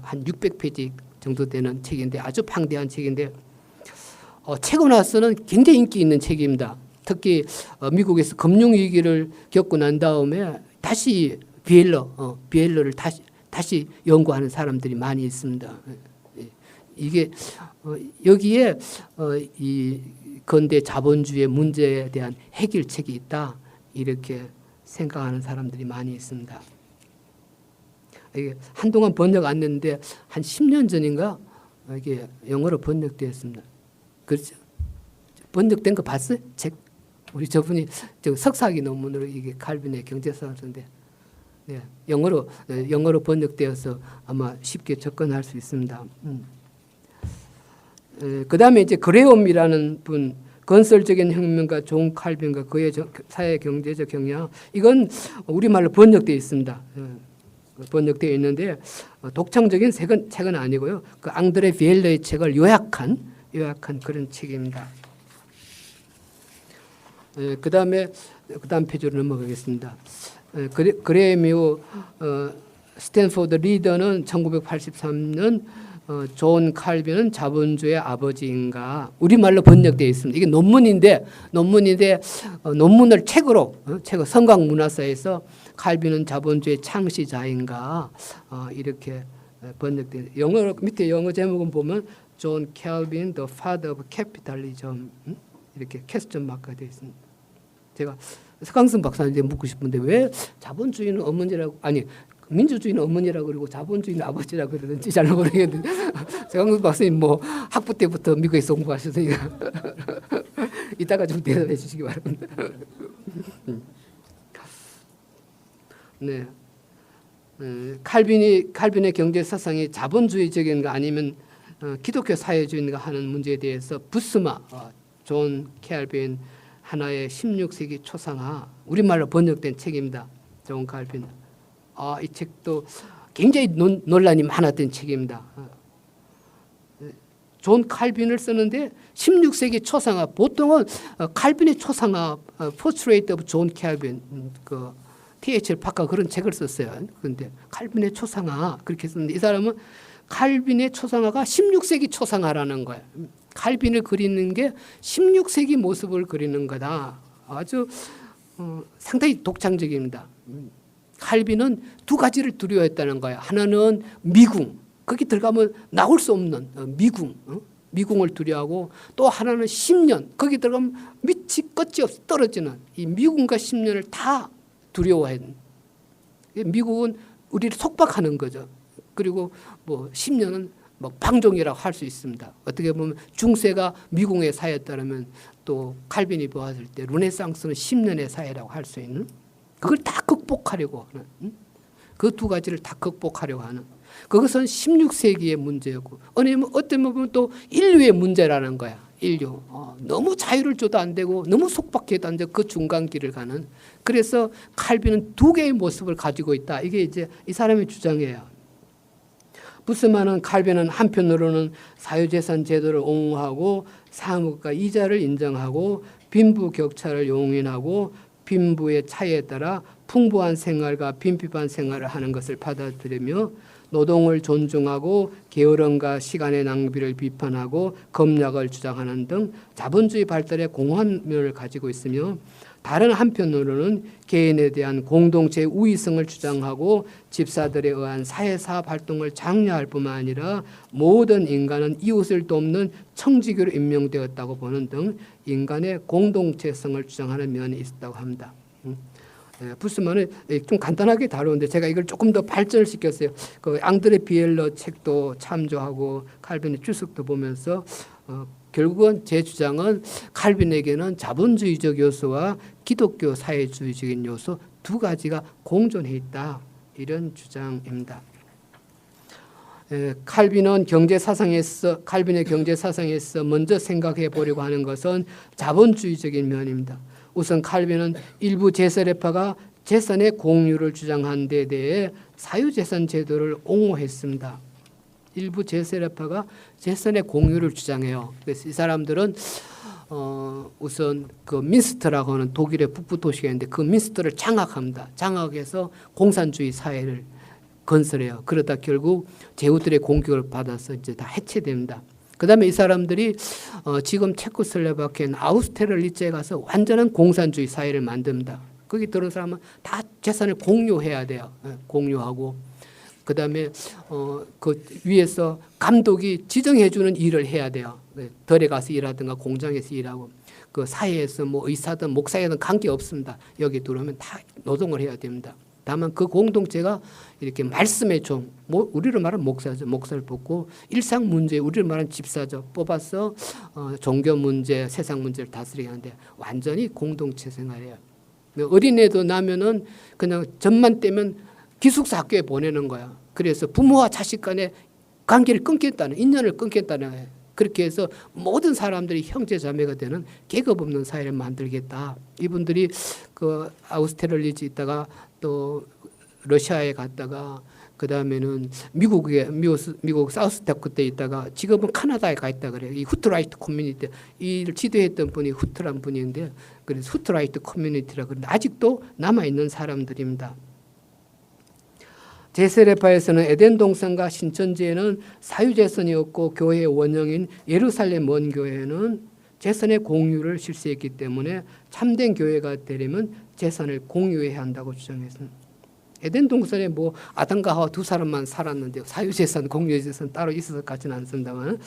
한 600페이지 정도 되는 책인데 아주 방대한 책인데 책고 나서는 굉장히 인기 있는 책입니다. 특히 미국에서 금융위기를 겪고 난 다음에 다시 비엘러를 다시 연구하는 사람들이 많이 있습니다. 이게 여기에 이 근대 자본주의의 문제에 대한 해결책이 있다 이렇게 생각하는 사람들이 많이 있습니다. 이게 한동안 번역 안 됐는데 한 10년 전인가 이게 영어로 번역되었습니다. 그렇죠? 번역된 거 봤어요? 책 우리 저분이 저 석사학위 논문으로 이게 칼빈의 경제사상인데 네, 영어로 번역되어서 아마 쉽게 접근할 수 있습니다. 그다음에 이제 그레옴이라는 분 건설적인 혁명가 존 칼빈과 그의 사회 경제적 경향 이건 우리말로 번역되어 있습니다. 번역되어 있는데 독창적인 책은 아니고요. 그 앙드레 비엘러의 책을 요약한 그런 책입니다. 그다음 페이지로 넘어가겠습니다. 그레미오 스탠포드 리더는 1983년 존 칼빈은 자본주의 아버지인가 우리말로 번역되어 있습니다. 이게 논문인데 논문을 책으로 성곽문화사에서 칼빈은 자본주의 창시자인가 이렇게 번역되어 영어 밑에 영어 제목은 보면 존 칼빈 The Father of Capitalism 이렇게 퀘스천 마크가 되어 있습니다. 제가 석강승 박사한테 묻고 싶은데 왜 자본주의는 어머니라고 아니 민주주의는 어머니라고 그러고 자본주의는 아버지라고 그러는지 잘 모르겠는데 석강승 박사님 뭐 학부 때부터 미국에서 공부하셨으니까 이따가 좀 대답해 주시기 바랍니다. 네, 칼빈의 경제 사상이 자본주의적인가 아니면 기독교 사회주의인가 하는 문제에 대해서 부스마 존 칼빈 하나의 16세기 초상화 우리말로 번역된 책입니다. 존 칼빈. 이 책도 굉장히 논란이 많았던 책입니다. 존 칼빈을 쓰는데 16세기 초상화 보통은 칼빈의 초상화 Portrait of John Calvin 그 T.H.L. 파커 그런 책을 썼어요. 그런데 칼빈의 초상화 그렇게 썼는데 이 사람은 칼빈의 초상화가 16세기 초상화라는 거예요. 칼빈을 그리는 게 16세기 모습을 그리는 거다. 아주 상당히 독창적입니다. 칼빈은 두 가지를 두려워했다는 거예요. 하나는 미궁, 거기 들어가면 나올 수 없는 미궁을 두려워하고 또 하나는 10년, 거기 들어가면 밑이 끝이 없이 떨어지는 이 미궁과 10년을 다 두려워했는. 미국은 우리를 속박하는 거죠. 그리고 뭐 10년은 뭐 방종이라고 할 수 있습니다. 어떻게 보면 중세가 미궁의 사회였다면 또 칼빈이 보았을 때 르네상스는 10년의 사회라고 할 수 있는 그걸 다 극복하려고 하는 그 두 가지를 다 극복하려고 하는 그것은 16세기의 문제였고 어떤 보면 또 인류의 문제라는 거야. 인류 너무 자유를 줘도 안 되고 너무 속박해도 안 되고 그 중간길을 가는 그래서 칼빈은 두 개의 모습을 가지고 있다. 이게 이제 이 사람의 주장이에요. 부스만은 칼빈은 한편으로는 사유재산 제도를 옹호하고 사무과 이자를 인정하고 빈부 격차를 용인하고 빈부의 차이에 따라 풍부한 생활과 빈핍한 생활을 하는 것을 받아들이며 노동을 존중하고 게으름과 시간의 낭비를 비판하고 검약을 주장하는 등 자본주의 발달에 공헌 면을 가지고 있으며 다른 한편으로는 개인에 대한 공동체의 우위성을 주장하고 집사들에 의한 사회사업 활동을 장려할 뿐만 아니라 모든 인간은 이웃을 돕는 청지기로 임명되었다고 보는 등 인간의 공동체성을 주장하는 면이 있었다고 합니다. 부스만은 좀 간단하게 다루는데 제가 이걸 조금 더 발전을 시켰어요. 그 앙드레 비엘러 책도 참조하고 칼빈의 주석도 보면서 결국은 제 주장은 칼빈에게는 자본주의적 요소와 기독교 사회주의적인 요소 두 가지가 공존해 있다. 이런 주장입니다. 칼빈의 경제 사상에서 먼저 생각해 보려고 하는 것은 자본주의적인 면입니다. 우선 칼빈은 일부 제세례파가 재산의 공유를 주장한 데 대해 사유재산 제도를 옹호했습니다. 일부 제세례파가 재산의 공유를 주장해요. 그래서 이 사람들은 우선 그 민스터라고 하는 독일의 북부 도시가 있는데 그 민스터를 장악합니다. 장악해서 공산주의 사회를 건설해요. 그러다 결국 제후들의 공격을 받아서 이제 다 해체됩니다. 그다음에 이 사람들이 지금 체코슬로바키아는 아우스테를리츠에 가서 완전한 공산주의 사회를 만듭니다. 거기 들어온 사람은 다 재산을 공유해야 돼요. 공유하고 그다음에 그 위에서 감독이 지정해주는 일을 해야 돼요. 덜에 가서 일하든가 공장에서 일하고 그 사회에서 뭐 의사든 목사든 관계 없습니다. 여기 들어오면 다 노동을 해야 됩니다. 다만 그 공동체가 이렇게 말씀의 종, 우리로 말하면 목사죠. 목사를 뽑고 일상 문제, 우리로 말하면 집사죠. 뽑아서 종교 문제, 세상 문제를 다스리게 하는데 완전히 공동체 생활이에요. 어린애도 나면은 그냥 점만 떼면 기숙사 학교에 보내는 거야. 그래서 부모와 자식 간의 관계를 끊겠다는, 인연을 끊겠다는 거예요. 그렇게 해서 모든 사람들이 형제 자매가 되는 계급 없는 사회를 만들겠다. 이분들이 그 아우스트랄리아에 있다가 또 러시아에 갔다가 그 다음에는 미국 사우스테크에 있다가 지금은 카나다에 가 있다 그래요. 이 후트라이트 커뮤니티 이를 지도했던 분이 후트란 분인데 그래서 후트라이트 커뮤니티라 그러는데 아직도 남아 있는 사람들입니다. 제세례파에서는 에덴 동산과 신천지에는 사유재선이었고 교회의 원형인 예루살렘 원교회는 재산의 공유를 실시했기 때문에 참된 교회가 되려면 재산을 공유해야 한다고 주장했습니다. 에덴 동산에 뭐 아담과 하와 두 사람만 살았는데 사유재산, 공유재산 따로 있어서 같지는 않습니다만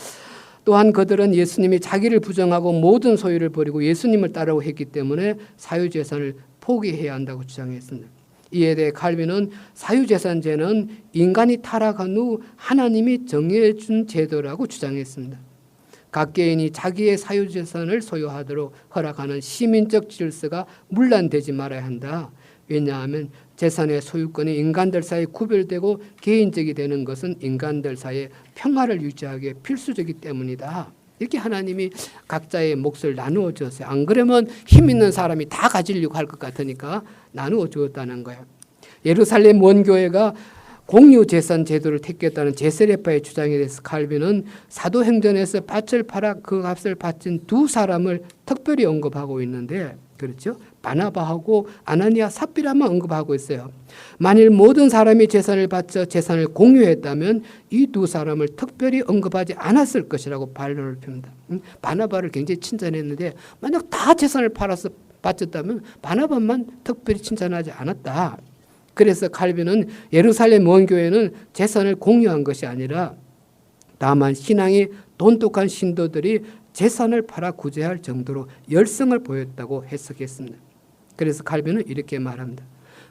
또한 그들은 예수님이 자기를 부정하고 모든 소유를 버리고 예수님을 따르고 했기 때문에 사유재산을 포기해야 한다고 주장했습니다. 이에 대해 칼빈은 사유재산제는 인간이 타락한 후 하나님이 정해준 제도라고 주장했습니다. 각 개인이 자기의 사유재산을 소유하도록 허락하는 시민적 질서가 문란되지 말아야 한다. 왜냐하면 재산의 소유권이 인간들 사이에 구별되고 개인적이 되는 것은 인간들 사이에 평화를 유지하기에 필수적이기 때문이다. 이렇게 하나님이 각자의 몫을 나누어 주었어요. 안 그러면 힘 있는 사람이 다 가지려고 할 것 같으니까 나누어 주었다는 거예요. 예루살렘 원교회가 공유재산 제도를 택했다는 제세례파의 주장에 대해서 칼빈은 사도행전에서 밭을 팔아 그 값을 바친 두 사람을 특별히 언급하고 있는데 그렇죠? 바나바하고 아나니아 삽비라만 언급하고 있어요. 만일 모든 사람이 재산을 바쳐 재산을 공유했다면 이 두 사람을 특별히 언급하지 않았을 것이라고 반론을 펴니다. 바나바를 굉장히 칭찬했는데 만약 다 재산을 팔아서 바쳤다면 바나바만 특별히 칭찬하지 않았다. 그래서 칼빈은 예루살렘 원교회는 재산을 공유한 것이 아니라 다만 신앙이 돈독한 신도들이 재산을 팔아 구제할 정도로 열성을 보였다고 해석했습니다. 그래서 칼빈은 이렇게 말합니다.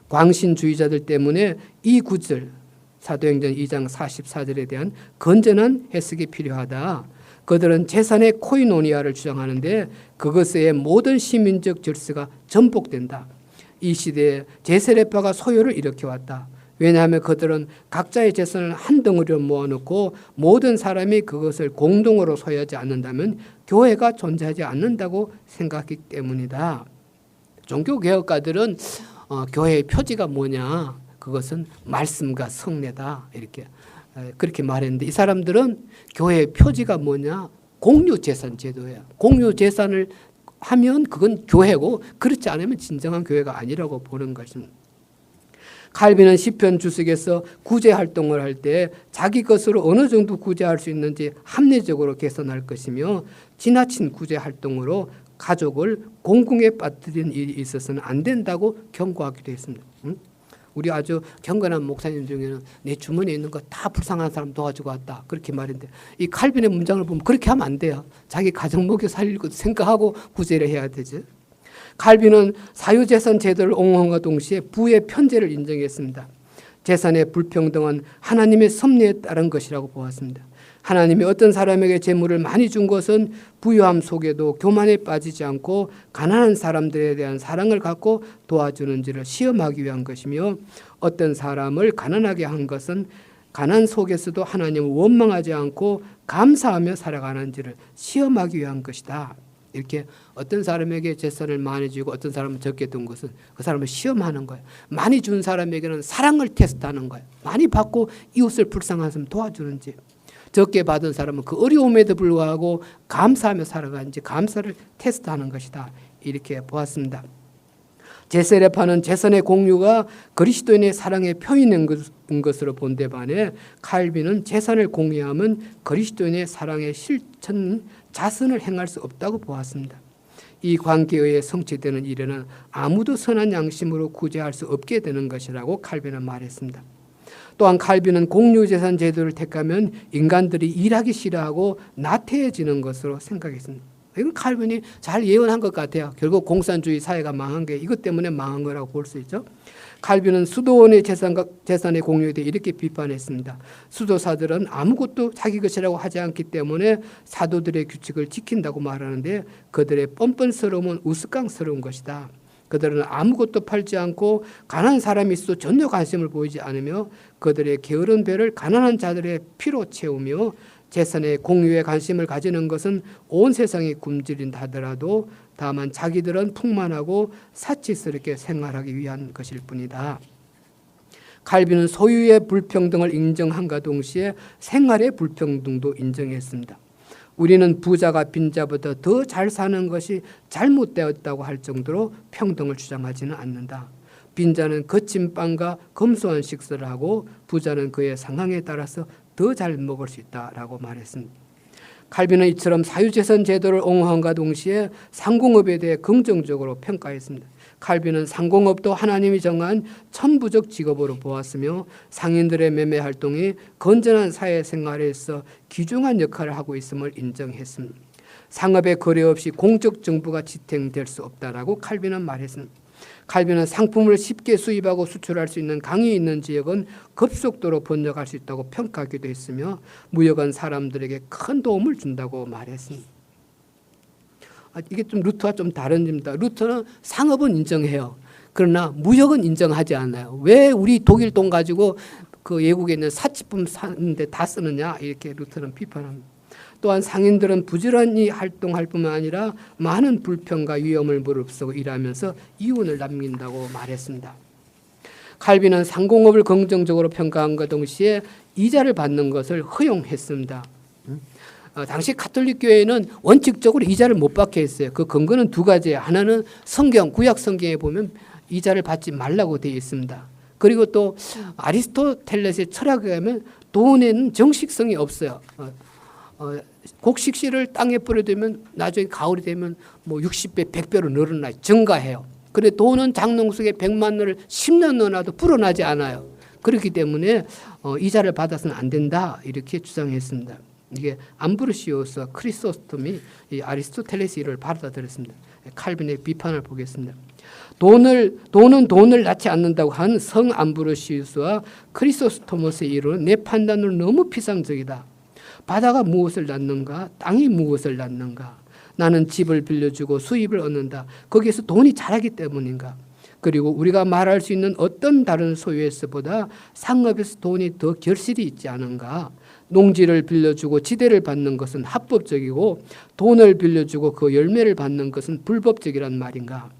광신주의자들 때문에 이 구절 사도행전 2장 44절에 대한 건전한 해석이 필요하다. 그들은 재산의 코이노니아를 주장하는데 그것의 모든 시민적 질서가 전복된다. 이 시대에 제세례파가 소요를 일으켜왔다. 왜냐하면 그들은 각자의 재산을 한 덩어리로 모아놓고 모든 사람이 그것을 공동으로 소유하지 않는다면 교회가 존재하지 않는다고 생각하기 때문이다. 종교개혁가들은 교회의 표지가 뭐냐? 그것은 말씀과 성례다. 이렇게 그렇게 말했는데 이 사람들은 교회의 표지가 뭐냐? 공유재산 제도야. 공유재산을 하면 그건 교회고 그렇지 않으면 진정한 교회가 아니라고 보는 것입니다. 칼빈은 시편 주석에서 구제 활동을 할 때 자기 것으로 어느 정도 구제할 수 있는지 합리적으로 계산할 것이며 지나친 구제 활동으로 가족을 공궁에 빠뜨린 일이 있어서는 안 된다고 경고하기도 했습니다. 우리 아주 경건한 목사님 중에는 내 주머니에 있는 거 다 불쌍한 사람 도와주고 왔다. 그렇게 말했는데 이 칼빈의 문장을 보면 그렇게 하면 안 돼요. 자기 가정 먹여 살리고 생각하고 구제를 해야 되죠. 칼빈은 사유재산 제도를 옹호함과 동시에 부의 편제를 인정했습니다. 재산의 불평등은 하나님의 섭리에 따른 것이라고 보았습니다. 하나님이 어떤 사람에게 재물을 많이 준 것은 부유함 속에도 교만에 빠지지 않고 가난한 사람들에 대한 사랑을 갖고 도와주는지를 시험하기 위한 것이며 어떤 사람을 가난하게 한 것은 가난 속에서도 하나님을 원망하지 않고 감사하며 살아가는지를 시험하기 위한 것이다. 이렇게 어떤 사람에게 재산을 많이 주고 어떤 사람은 적게 둔 것은 그 사람을 시험하는 거예요. 많이 준 사람에게는 사랑을 테스트하는 거예요. 많이 받고 이웃을 불쌍하면 도와주는지 적게 받은 사람은 그 어려움에도 불구하고 감사하며 살아가는지 감사를 테스트하는 것이다. 이렇게 보았습니다. 제세례파는 재산의 공유가 그리스도인의 사랑의 표현인 것으로 본 데 반해 칼빈은 재산을 공유하면 그리스도인의 사랑의 실천 자선을 행할 수 없다고 보았습니다. 이 관계에 의해 성취되는 일에는 아무도 선한 양심으로 구제할 수 없게 되는 것이라고 칼빈은 말했습니다. 또한 칼빈은 공유재산 제도를 택하면 인간들이 일하기 싫어하고 나태해지는 것으로 생각했습니다. 이건 칼빈이 잘 예언한 것 같아요. 결국 공산주의 사회가 망한 게 이것 때문에 망한 거라고 볼 수 있죠. 칼빈은 수도원의 재산의 공유에 대해 이렇게 비판했습니다. 수도사들은 아무것도 자기 것이라고 하지 않기 때문에 사도들의 규칙을 지킨다고 말하는데 그들의 뻔뻔스러움은 우스꽝스러운 것이다. 그들은 아무것도 팔지 않고 가난한 사람이 있어도 전혀 관심을 보이지 않으며 그들의 게으른 배를 가난한 자들의 피로 채우며 재산의 공유에 관심을 가지는 것은 온 세상이 굶주린다 하더라도 다만 자기들은 풍만하고 사치스럽게 생활하기 위한 것일 뿐이다. 칼빈은 소유의 불평등을 인정함과 동시에 생활의 불평등도 인정했습니다. 우리는 부자가 빈자보다 더 잘 사는 것이 잘못되었다고 할 정도로 평등을 주장하지는 않는다. 빈자는 거친 빵과 검소한 식사를 하고 부자는 그의 상황에 따라서 더 잘 먹을 수 있다라고 말했습니다. 칼빈은 이처럼 사유재산 제도를 옹호함과 동시에 상공업에 대해 긍정적으로 평가했습니다. 칼빈은 상공업도 하나님이 정한 천부적 직업으로 보았으며 상인들의 매매 활동이 건전한 사회생활에서 귀중한 역할을 하고 있음을 인정했습니다. 상업의 거래 없이 공적 정부가 지탱될 수 없다라고 칼빈은 말했습니다. 칼빈은 상품을 쉽게 수입하고 수출할 수 있는 강이 있는 지역은 급속도로 번역할 수 있다고 평가하기도 했으며 무역은 사람들에게 큰 도움을 준다고 말했습니다. 이게 좀 루터와 좀 다른 점입니다. 루터는 상업은 인정해요. 그러나 무역은 인정하지 않아요. 왜 우리 독일 돈 가지고 그 외국에 있는 사치품 사는데 다 쓰느냐 이렇게 루터는 비판합니다. 또한 상인들은 부지런히 활동할 뿐만 아니라 많은 불평과 위험을 무릅쓰고 일하면서 이윤을 남긴다고 말했습니다. 칼빈은 상공업을 긍정적으로 평가함과 동시에 이자를 받는 것을 허용했습니다. 당시 가톨릭 교회는 원칙적으로 이자를 못 받게 했어요. 그 근거는 두 가지예요. 하나는 성경, 구약 성경에 보면 이자를 받지 말라고 되어 있습니다. 그리고 또 아리스토텔레스의 철학에 하면 돈에는 정식성이 없어요. 곡식씨를 땅에 뿌려두면 나중에 가을이 되면 뭐 60배, 100배로 늘어나요. 증가해요. 그런데 돈은 장롱 속에 100만 원을 10년 넣어놔도 불어나지 않아요. 그렇기 때문에 이자를 받아서는 안 된다 이렇게 주장했습니다. 이게 암브로시오스와 크리소스톰이 이 아리스토텔레스 일을 받아들였습니다. 칼빈의 비판을 보겠습니다. 돈은 돈을 낳지 않는다고 한 성 암브로시우스와 크리소스토모스의 이론은 내 판단으로 너무 피상적이다. 바다가 무엇을 낳는가? 땅이 무엇을 낳는가? 나는 집을 빌려주고 수입을 얻는다. 거기에서 돈이 자라기 때문인가? 그리고 우리가 말할 수 있는 어떤 다른 소유에서보다 상업에서 돈이 더 결실이 있지 않은가? 농지를 빌려주고 지대를 받는 것은 합법적이고 돈을 빌려주고 그 열매를 받는 것은 불법적이란 말인가?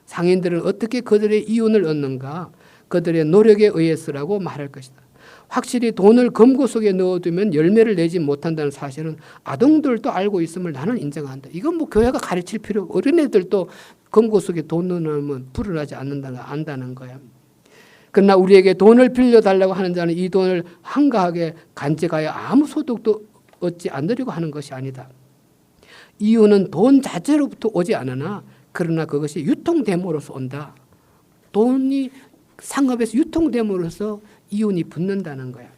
상인들은 어떻게 그들의 이윤을 얻는가? 그들의 노력에 의해서라고 말할 것이다. 확실히 돈을 금고 속에 넣어두면 열매를 내지 못한다는 사실은 아동들도 알고 있음을 나는 인정한다. 이건 뭐 교회가 가르칠 필요 없고 어린애들도 금고 속에 돈 넣으면 불어나지 않는다는 걸 안다는 거야. 그러나 우리에게 돈을 빌려달라고 하는 자는 이 돈을 한가하게 간직하여 아무 소득도 얻지 않으려고 하는 것이 아니다. 이유는 돈 자체로부터 오지 않으나 그러나 그것이 유통됨으로써 온다. 돈이 상업에서 유통됨으로써 이윤이 붙는다는 거야.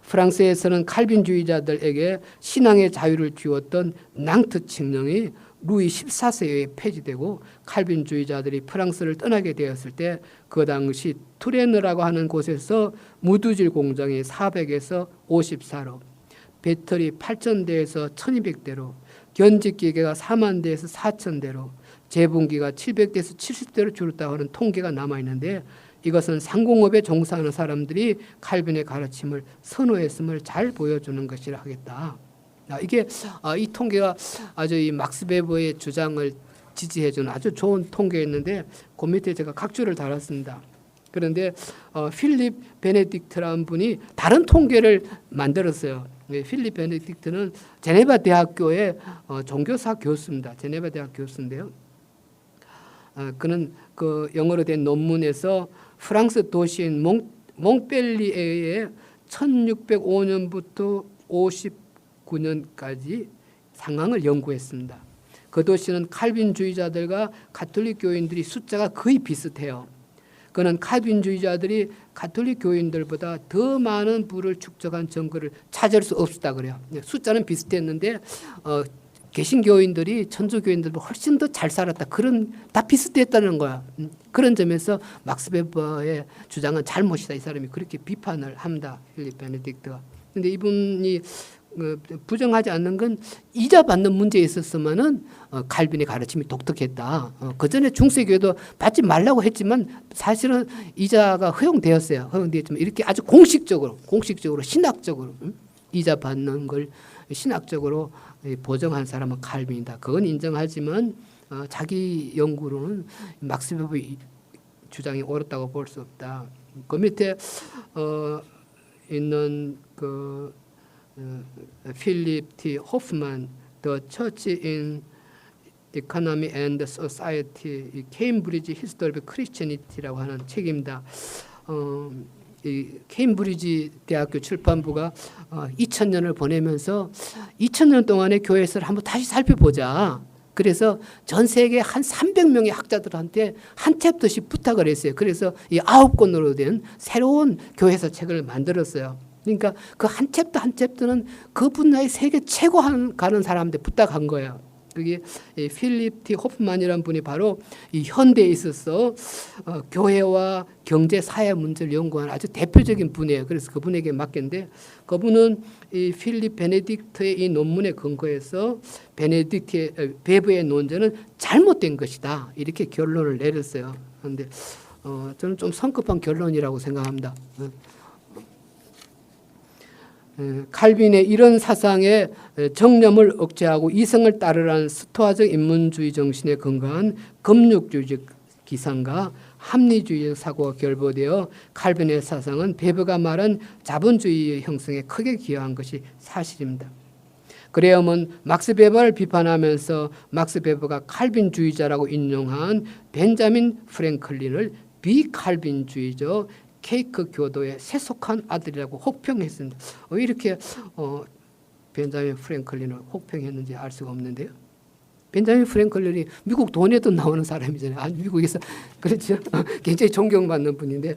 프랑스에서는 칼빈주의자들에게 신앙의 자유를 주었던 낭트 칙령이 루이 14세에 폐지되고 칼빈주의자들이 프랑스를 떠나게 되었을 때 그 당시 투레느라고 하는 곳에서 무두질 공장이 400에서 54로, 배터리 8,000대에서 1,200대로, 견직기계가 4만 대에서 4,000대로, 제분기가 700대에서 70대로 줄었다고 하는 통계가 남아있는데 이것은 상공업에 종사하는 사람들이 칼빈의 가르침을 선호했음을 잘 보여주는 것이라 하겠다. 이게 이 통계가 아주 이 막스 베버의 주장을 지지해주는 아주 좋은 통계였는데 그 밑에 제가 각주를 달았습니다. 그런데 필립 베네딕트라는 분이 다른 통계를 만들었어요. 필립 베네딕트는 제네바 대학교의 종교사 교수입니다. 제네바 대학 교수인데요. 그는 그 영어로 된 논문에서 프랑스 도시인 몽펠리에의 1605년부터 59년까지 상황을 연구했습니다. 그 도시는 칼빈주의자들과 가톨릭 교인들이 숫자가 거의 비슷해요. 그는 칼빈주의자들이 가톨릭 교인들보다 더 많은 부를 축적한 증거를 찾을 수 없었다 그래요. 숫자는 비슷했는데 개신교인들이 천주교인들보다 훨씬 더 잘 살았다. 그런 다 비슷했다는 거야. 그런 점에서 막스 베버의 주장은 잘못이다. 이 사람이 그렇게 비판을 합니다. 필립 베네딕트가. 그런데 이분이 부정하지 않는 건 이자 받는 문제에 있었으면은 칼빈의 가르침이 독특했다. 그 전에 중세교회도 받지 말라고 했지만 사실은 이자가 허용되었어요. 허용되었지만 이렇게 아주 공식적으로 신학적으로 이자 받는 걸 신학적으로 보정한 사람은 칼빈이다. 그건 인정하지만 자기 연구로는 막스 베버의 주장이 옳았다고 볼 수 없다. 그 밑에 있는 그 필립 T. 호프만 The Church in Economy and Society, 이 케임브리지 History of Christianity라고 하는 책입니다. 이 케임브리지 대학교 출판부가 2000년을 보내면서 2000년 동안의 교회사를 한번 다시 살펴보자. 그래서 전 세계 한 300명의 학자들한테 한 챕터씩 부탁을 했어요. 그래서 이 9권으로 된 새로운 교회사 책을 만들었어요. 그러니까 그 한 챕터 한 챕터는 그 분야의 세계 최고 가는 사람한테 부탁한 거예요. 그게 필립 T. 호프만이라는 분이 바로 이 현대에 있어서 교회와 경제 사회 문제를 연구하는 아주 대표적인 분이에요. 그래서 그분에게 맡겼는데 그분은 이 필립 베네딕트의 이 논문에 근거해서 베버의 논제는 잘못된 것이다. 이렇게 결론을 내렸어요. 그런데 저는 좀 성급한 결론이라고 생각합니다. 칼빈의 이런 사상의 정념을 억제하고 이성을 따르라는 스토아적 인문주의 정신에 근거한 금육주의적 기상과 합리주의적 사고가 결부되어 칼빈의 사상은 베버가 말한 자본주의의 형성에 크게 기여한 것이 사실입니다. 그레엄은 막스 베버를 비판하면서 막스 베버가 칼빈주의자라고 인용한 벤자민 프랭클린을 비칼빈주의적 케이크 교도의 세속한 아들이라고 혹평했습니다. 왜 이렇게 벤자민 프랭클린을 혹평했는지 알 수가 없는데요. 벤자민 프랭클린이 미국 돈에도 나오는 사람이잖아요. 미국에서 그렇죠. 굉장히 존경받는 분인데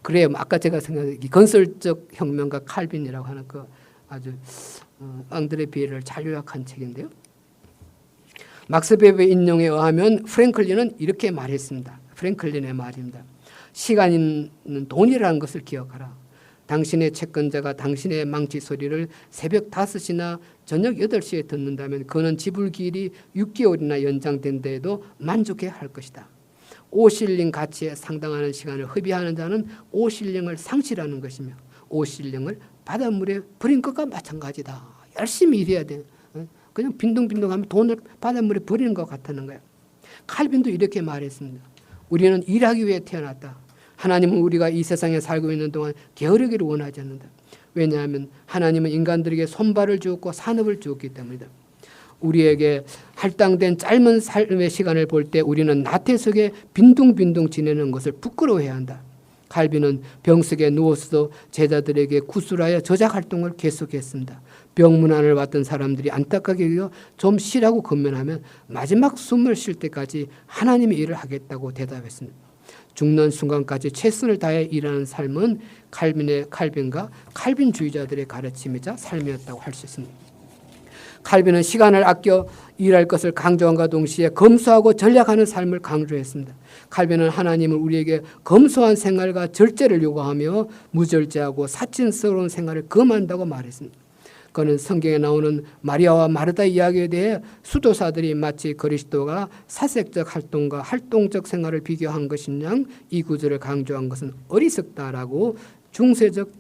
그래요. 아까 제가 생각한 건설적 혁명가 칼빈이라고 하는 그 아주 앙드레 비에를 잘 요약한 책인데요. 막스 베버의 인용에 의하면 프랭클린은 이렇게 말했습니다. 프랭클린의 말입니다. 시간은 돈이라는 것을 기억하라. 당신의 채권자가 당신의 망치 소리를 새벽 5시나 저녁 8시에 듣는다면 그는 지불기일이 6개월이나 연장된데도 만족해야 할 것이다. 5실링 가치에 상당하는 시간을 허비하는 자는 5실링을 상실하는 것이며 5실링을 바닷물에 버린 것과 마찬가지다. 열심히 일해야 돼. 그냥 빈둥빈둥하면 돈을 바닷물에 버리는 것 같다는 거야. 칼빈도 이렇게 말했습니다. 우리는 일하기 위해 태어났다. 하나님은 우리가 이 세상에 살고 있는 동안 게으르기를 원하지 않는다. 왜냐하면 하나님은 인간들에게 손발을 주었고 산업을 주었기 때문이다. 우리에게 할당된 짧은 삶의 시간을 볼 때 우리는 나태석에 빈둥빈둥 지내는 것을 부끄러워해야 한다. 칼빈은 병석에 누워서도 제자들에게 구술하여 저작 활동을 계속했습니다. 병문안을 왔던 사람들이 안타깝게 여겨 좀 쉬라고 건면하면 마지막 숨을 쉴 때까지 하나님의 일을 하겠다고 대답했습니다. 죽는 순간까지 최선을 다해 일하는 삶은 칼빈과 칼빈주의자들의 가르침이자 삶이었다고 할 수 있습니다. 칼빈은 시간을 아껴 일할 것을 강조함과 동시에 검소하고 전략하는 삶을 강조했습니다. 칼빈은 하나님은 우리에게 검소한 생활과 절제를 요구하며 무절제하고 사치스러운 생활을 금한다고 말했습니다. 그는 성경에 나오는 마리아와 마르다 이야기에 대해 수도사들이 마치 그리스도가 사색적 활동과 활동적 생활을 비교한 것인 양 이 구절을 강조한 것은 어리석다라고 중세적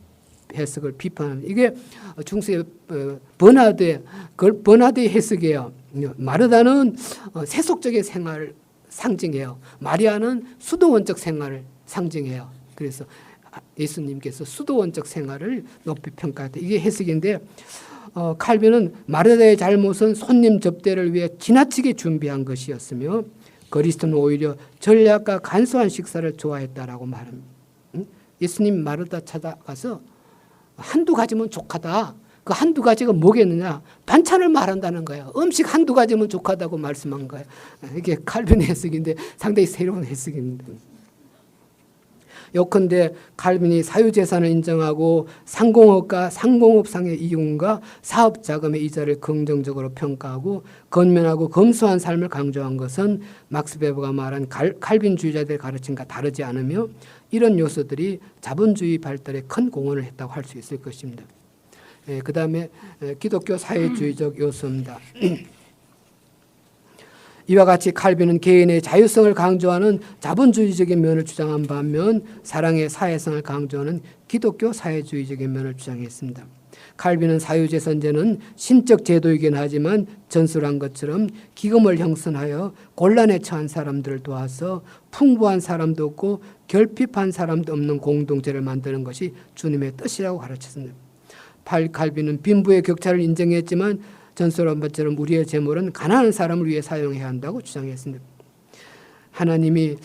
해석을 비판합니다. 이게 중세 버나드의 해석이에요. 마르다는 세속적인 생활을 상징해요. 마리아는 수도원적 생활을 상징해요. 그래서 예수님께서 수도원적 생활을 높이 평가했다. 이게 해석인데 칼빈은 마르다의 잘못은 손님 접대를 위해 지나치게 준비한 것이었으며 그리스도는 오히려 전략과 간소한 식사를 좋아했다라고 말합니다. 예수님 마르다 찾아가서 한두 가지면 족하다. 그 한두 가지가 뭐겠느냐? 반찬을 말한다는 거예요. 음식 한두 가지면 족하다고 말씀한 거예요. 이게 칼빈의 해석인데 상당히 새로운 해석입니다. 요컨대 칼빈이 사유재산을 인정하고 상공업과 상공업상의 이윤과 사업자금의 이자를 긍정적으로 평가하고 건면하고 검소한 삶을 강조한 것은 막스 베버가 말한 칼빈주의자들의 가르침과 다르지 않으며 이런 요소들이 자본주의 발달에 큰 공헌을 했다고 할 수 있을 것입니다. 그 다음에 기독교 사회주의적 요소입니다. 이와 같이 칼빈은 개인의 자유성을 강조하는 자본주의적인 면을 주장한 반면 사랑의 사회성을 강조하는 기독교 사회주의적인 면을 주장했습니다. 칼빈은 사유재산제는 신적 제도이긴 하지만 전술한 것처럼 기금을 형성하여 곤란에 처한 사람들을 도와서 풍부한 사람도 없고 결핍한 사람도 없는 공동체를 만드는 것이 주님의 뜻이라고 가르쳤습니다. 칼빈은 빈부의 격차를 인정했지만 전설한 것처럼 우리의 재물은 가난한 사람을 위해 사용해야 한다고 주장했습니다. 하나님이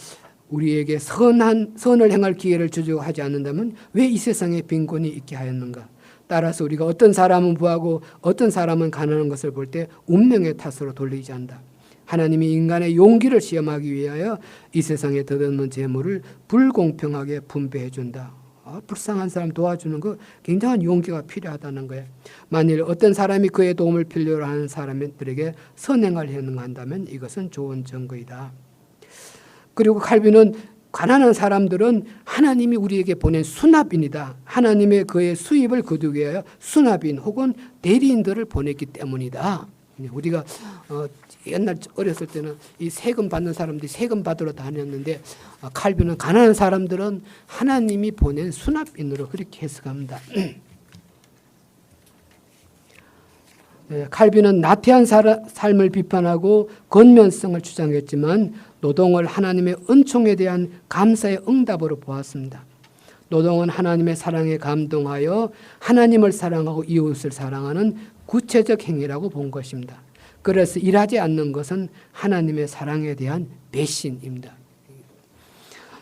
우리에게 선을 행할 기회를 주려고 하지 않는다면 왜 이 세상에 빈곤이 있게 하였는가? 따라서 우리가 어떤 사람은 부하고 어떤 사람은 가난한 것을 볼 때 운명의 탓으로 돌리지 않는다. 하나님이 인간의 용기를 시험하기 위하여 이 세상에 덧없는 재물을 불공평하게 분배해 준다. 불쌍한 사람 도와주는 거 굉장한 용기가 필요하다는 거예요. 만일 어떤 사람이 그의 도움을 필요로 하는 사람들에게 선행을 행한다면 이것은 좋은 증거이다. 그리고 칼빈은 가난한 사람들은 하나님이 우리에게 보낸 수납인이다. 하나님의 그의 수입을 거두기 위하여 수납인 혹은 대리인들을 보냈기 때문이다. 우리가 옛날 어렸을 때는 이 세금 받는 사람들이 세금 받으러 다녔는데 칼빈은 가난한 사람들은 하나님이 보낸 수납인으로 그렇게 해석합니다. 칼빈은 나태한 삶을 비판하고 건면성을 주장했지만 노동을 하나님의 은총에 대한 감사의 응답으로 보았습니다. 노동은 하나님의 사랑에 감동하여 하나님을 사랑하고 이웃을 사랑하는 구체적 행위라고 본 것입니다. 그래서 일하지 않는 것은 하나님의 사랑에 대한 배신입니다.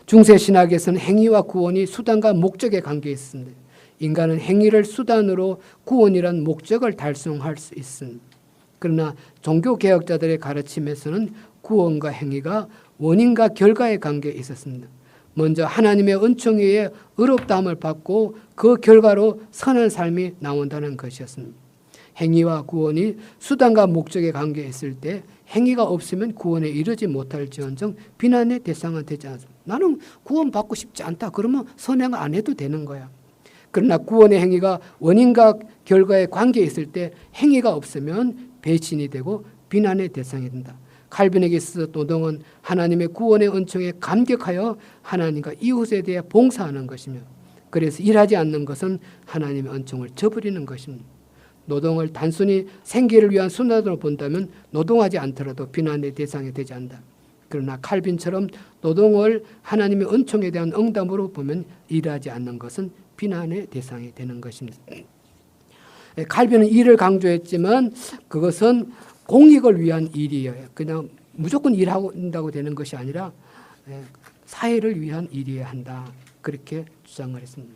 중세 신학에서는 행위와 구원이 수단과 목적에 관계 있습니다. 인간은 행위를 수단으로 구원이란 목적을 달성할 수 있습니다. 그러나 종교개혁자들의 가르침에서는 구원과 행위가 원인과 결과의 관계에 있었습니다. 먼저 하나님의 은총에 의해 의롭다함을 받고 그 결과로 선한 삶이 나온다는 것이었습니다. 행위와 구원이 수단과 목적에 관계에 있을 때 행위가 없으면 구원에 이르지 못할지언정 비난의 대상은 되지 않습니다. 나는 구원받고 싶지 않다. 그러면 선행 안 해도 되는 거야. 그러나 구원의 행위가 원인과 결과에 관계에 있을 때 행위가 없으면 배신이 되고 비난의 대상이 된다. 칼빈에게 있어서 노동은 하나님의 구원의 은총에 감격하여 하나님과 이웃에 대해 봉사하는 것이며 그래서 일하지 않는 것은 하나님의 은총을 저버리는 것입니다. 노동을 단순히 생계를 위한 수단으로 본다면 노동하지 않더라도 비난의 대상이 되지 않는다. 그러나 칼빈처럼 노동을 하나님의 은총에 대한 응답으로 보면 일하지 않는 것은 비난의 대상이 되는 것입니다. 칼빈은 일을 강조했지만 그것은 공익을 위한 일이에요. 그냥 무조건 일한다고 되는 것이 아니라 사회를 위한 일이어야 한다. 그렇게 주장을 했습니다.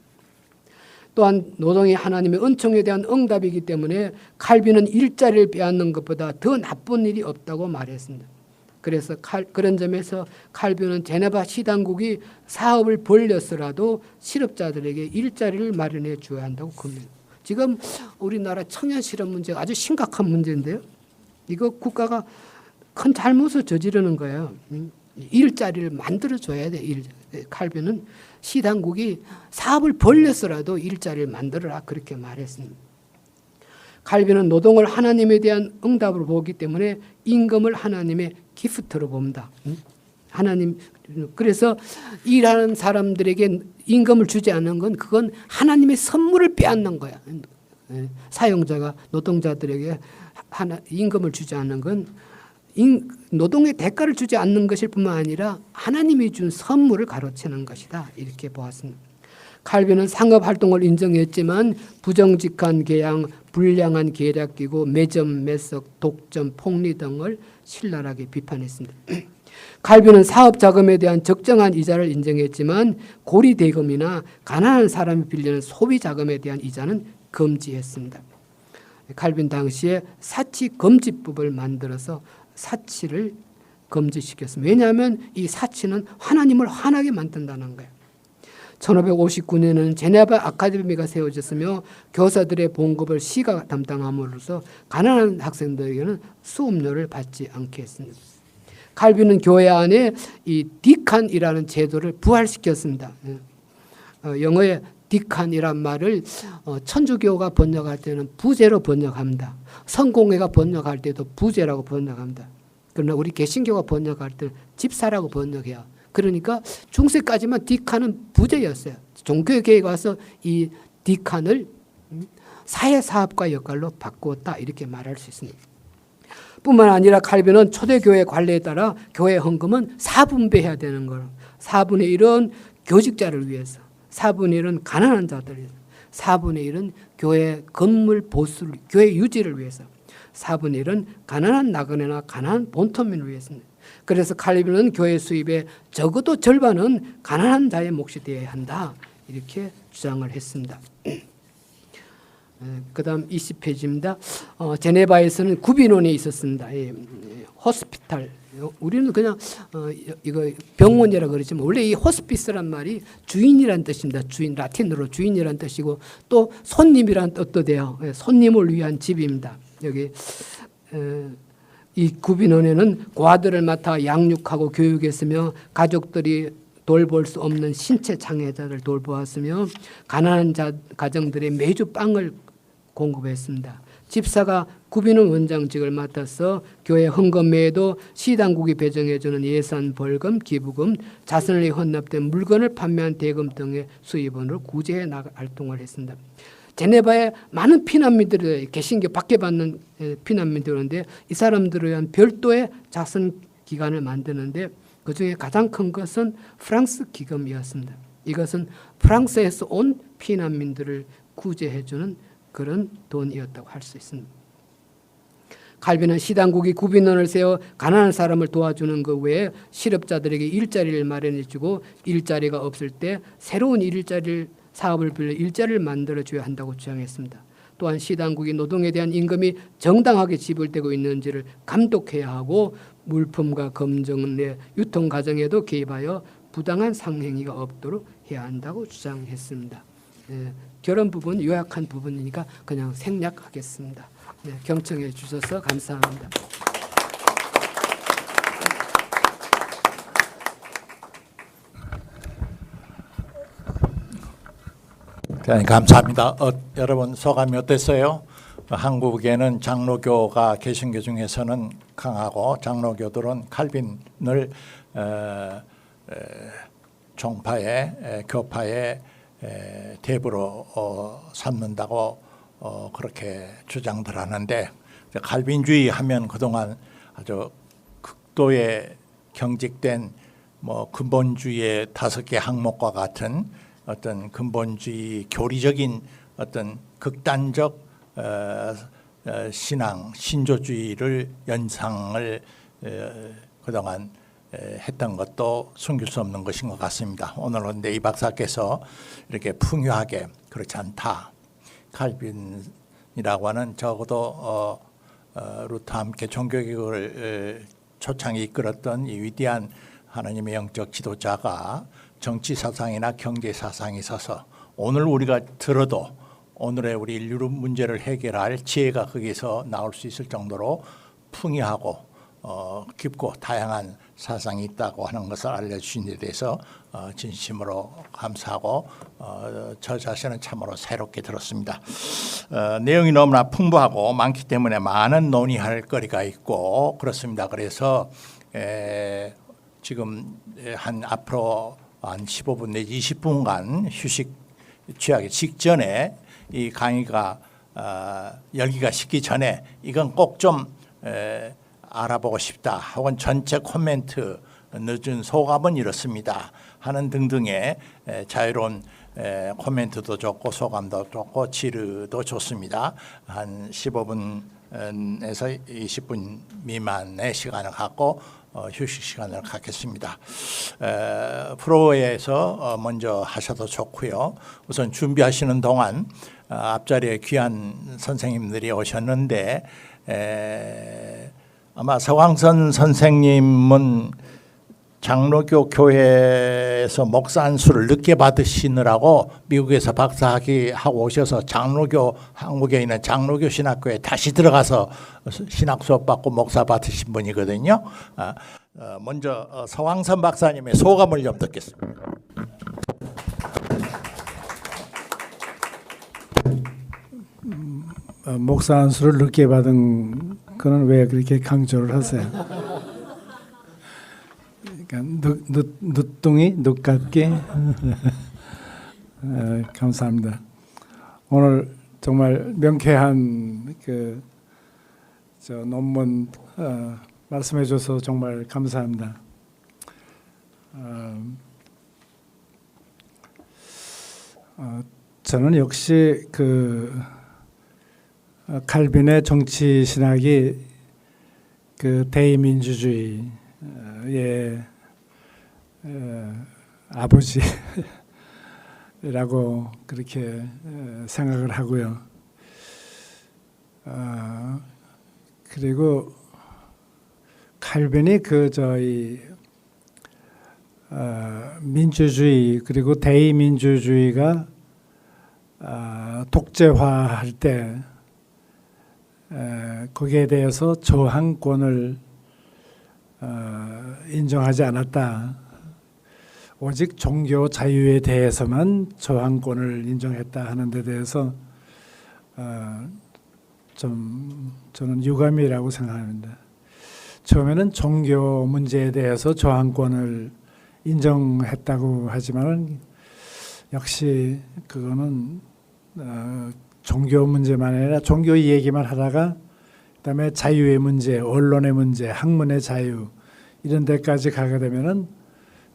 또한 노동이 하나님의 은총에 대한 응답이기 때문에 칼빈은 일자리를 빼앗는 것보다 더 나쁜 일이 없다고 말했습니다. 그래서 그런 점에서 칼빈은 제네바 시당국이 사업을 벌렸더라도 실업자들에게 일자리를 마련해 줘야 한다고 겁니다. 지금 우리나라 청년 실업 문제가 아주 심각한 문제인데요. 이거 국가가 큰 잘못을 저지르는 거예요. 일자리를 만들어줘야 돼. 칼빈은 시당국이 사업을 벌렸더라도 일자리를 만들어라 그렇게 말했습니다. 칼빈은 노동을 하나님에 대한 응답으로 보기 때문에 임금을 하나님의 기프트로 봅니다. 하나님 그래서 일하는 사람들에게 임금을 주지 않는 건 그건 하나님의 선물을 빼앗는 거야. 사용자가 노동자들에게 임금을 주지 않는 건 노동의 대가를 주지 않는 것일 뿐만 아니라 하나님이 준 선물을 가로채는 것이다. 이렇게 보았습니다. 칼빈은 상업활동을 인정했지만 부정직한 계양, 불량한 계략기구, 매점, 매석, 독점, 폭리 등을 신랄하게 비판했습니다. 칼빈은 사업자금에 대한 적정한 이자를 인정했지만 고리대금이나 가난한 사람이 빌리는 소비자금에 대한 이자는 금지했습니다. 칼빈 당시에 사치금지법을 만들어서 사치를 금지시켰습니다. 왜냐하면 이 사치는 하나님을 화나게 만든다는 거예요. 1559년에는 제네바 아카데미가 세워졌으며 교사들의 봉급을 시가 담당함으로써 가난한 학생들에게는 수업료를 받지 않게 했습니다. 칼빈은 교회 안에 이 디칸이라는 제도를 부활시켰습니다. 영어의 디칸이란 말을 천주교가 번역할 때는 부제로 번역합니다. 성공회가 번역할 때도 부제라고 번역합니다. 그러나 우리 개신교가 번역할 때는 집사라고 번역해요. 그러니까 중세까지만 디칸은 부제였어요. 종교개혁에 와서 이 디칸을 사회사업가 역할로 바꾸었다 이렇게 말할 수 있습니다. 뿐만 아니라 칼빈은 초대교회 관례에 따라 교회 헌금은 4분배해야 되는 거예요. 4분의 1은 교직자를 위해서, 4분의 1은 가난한 자들을 위해서, 4분의 1은 교회 건물 보수를, 교회 유지를 위해서, 4분의 1은 가난한 나그네나 가난한 본토민을 위해서입니다. 그래서 칼빈은 교회 수입의 적어도 절반은 가난한 자의 몫이 되어야 한다 이렇게 주장을 했습니다. 그다음 20페이지입니다. 제네바에서는 구빈원이 있었습니다. 호스피탈. 우리는 그냥 이거 병원이라 그러지만 원래 이 호스피스란 말이 주인이란 뜻입니다. 주인, 라틴어로 주인이란 뜻이고 또 손님이란 뜻도 돼요. 손님을 위한 집입니다. 여기 이 구빈원에는 고아들을 맡아 양육하고 교육했으며 가족들이 돌볼 수 없는 신체 장애자를 돌보았으며 가난한 가정들의 매주 빵을 공급했습니다. 집사가 구빈원 원장직을 맡아서 교회 헌금 외에도 시당국이 배정해주는 예산, 벌금, 기부금, 자선에 헌납된 물건을 판매한 대금 등의 수입원으로 구제해 활동을 했습니다. 제네바에 많은 피난민들이 개신교 박해받는 피난민들인데 이 사람들을 위한 별도의 자선 기관을 만드는데 그중에 가장 큰 것은 프랑스 기금이었습니다. 이것은 프랑스에서 온 피난민들을 구제해주는 그런 돈이었다고 할 수 있습니다. 칼빈은 시당국이 구빈원을 세워 가난한 사람을 도와주는 것 외에 실업자들에게 일자리를 마련해주고 일자리가 없을 때 새로운 일자리를 사업을 빌려 일자리를 만들어줘야 한다고 주장했습니다. 또한 시당국이 노동에 대한 임금이 정당하게 지불되고 있는지를 감독해야 하고 물품과 검정의 유통 과정에도 개입하여 부당한 상행위가 없도록 해야 한다고 주장했습니다. 결혼 부분 요약한 부분이니까 그냥 생략하겠습니다. 경청해 주셔서 감사합니다. 대단히 감사합니다. 여러분 소감이 어땠어요? 한국에는 장로교가 개신교 중에서는 강하고 장로교들은 칼빈을 종파의 교파의 대부로 삼는다고 그렇게 주장들 하는데 칼빈주의 하면 그동안 아주 극도의 경직된 뭐 근본주의의 5개 항목과 같은 어떤 근본주의 교리적인 어떤 극단적 신앙 신조주의를 연상을 그동안 했던 것도 숨길 수 없는 것인 것 같습니다. 오늘은 이 박사께서 이렇게 풍요하게 그렇지 않다. 칼빈이라고 하는 적어도 루터와 함께 종교개혁을 초창에 이끌었던 이 위대한 하나님의 영적 지도자가 정치 사상이나 경제 사상에 있어서 오늘 우리가 들어도 오늘의 우리 인류 문제를 해결할 지혜가 거기서 나올 수 있을 정도로 풍요하고 깊고 다양한 사상이 있다고 하는 것을 알려주신 데 대해서 진심으로 감사하고 저 자신은 참으로 새롭게 들었습니다. 내용이 너무나 풍부하고 많기 때문에 많은 논의할 거리가 있고 그렇습니다. 그래서 지금 앞으로 한 15분 내지 20분간 휴식 취하기 직전에 이 강의가 열기가 식기 전에 이건 꼭 좀 알아보고 싶다 혹은 전체 코멘트 늦은 소감은 이렇습니다 하는 등등의 자유로운 코멘트도 좋고 소감도 좋고 질의도 좋습니다. 한 15분에서 20분 미만의 시간을 갖고 휴식 시간을 갖겠습니다. 프로에서 먼저 하셔도 좋고요. 우선 준비하시는 동안 앞자리에 귀한 선생님들이 오셨는데 아마 서광선 선생님은 장로교 교회에서 목사 안수를 늦게 받으시느라고 미국에서 박사학위 하고 오셔서 장로교 한국에 있는 장로교 신학교에 다시 들어가서 신학 수업 받고 목사 받으신 분이거든요. 먼저 서왕선 박사님의 소감을 좀 듣겠습니다. 목사 안수를 늦게 받은 그는 왜 그렇게 강조를 하세요? 그러니까 늦둥이 늦깎이 감사합니다. 오늘 정말 명쾌한 저 논문 말씀해줘서 정말 감사합니다. 저는 역시 칼빈의 정치 신학이 대의민주주의의 아버지라고 그렇게 생각을 하고요. 그리고 칼빈이 저희 민주주의 그리고 대의민주주의가 독재화할 때 거기에 대해서 저항권을 인정하지 않았다. 오직 종교 자유에 대해서만 저항권을 인정했다 하는 데 대해서 좀 저는 유감이라고 생각합니다. 처음에는 종교 문제에 대해서 저항권을 인정했다고 하지만 역시 그거는 종교 문제만 아니라 종교 얘기만 하다가 그다음에 자유의 문제, 언론의 문제, 학문의 자유 이런 데까지 가게 되면은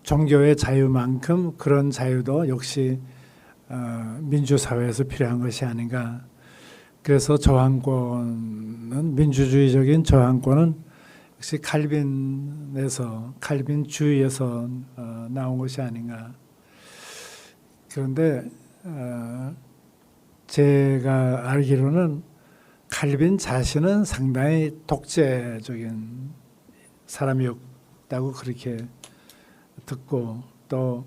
종교의 자유만큼 그런 자유도 역시 민주사회에서 필요한 것이 아닌가. 그래서 저항권은 민주주의적인 저항권은 역시 칼빈주의에서 나온 것이 아닌가. 그런데 제가 알기로는 칼빈 자신은 상당히 독재적인 사람이었다고 그렇게 듣고 또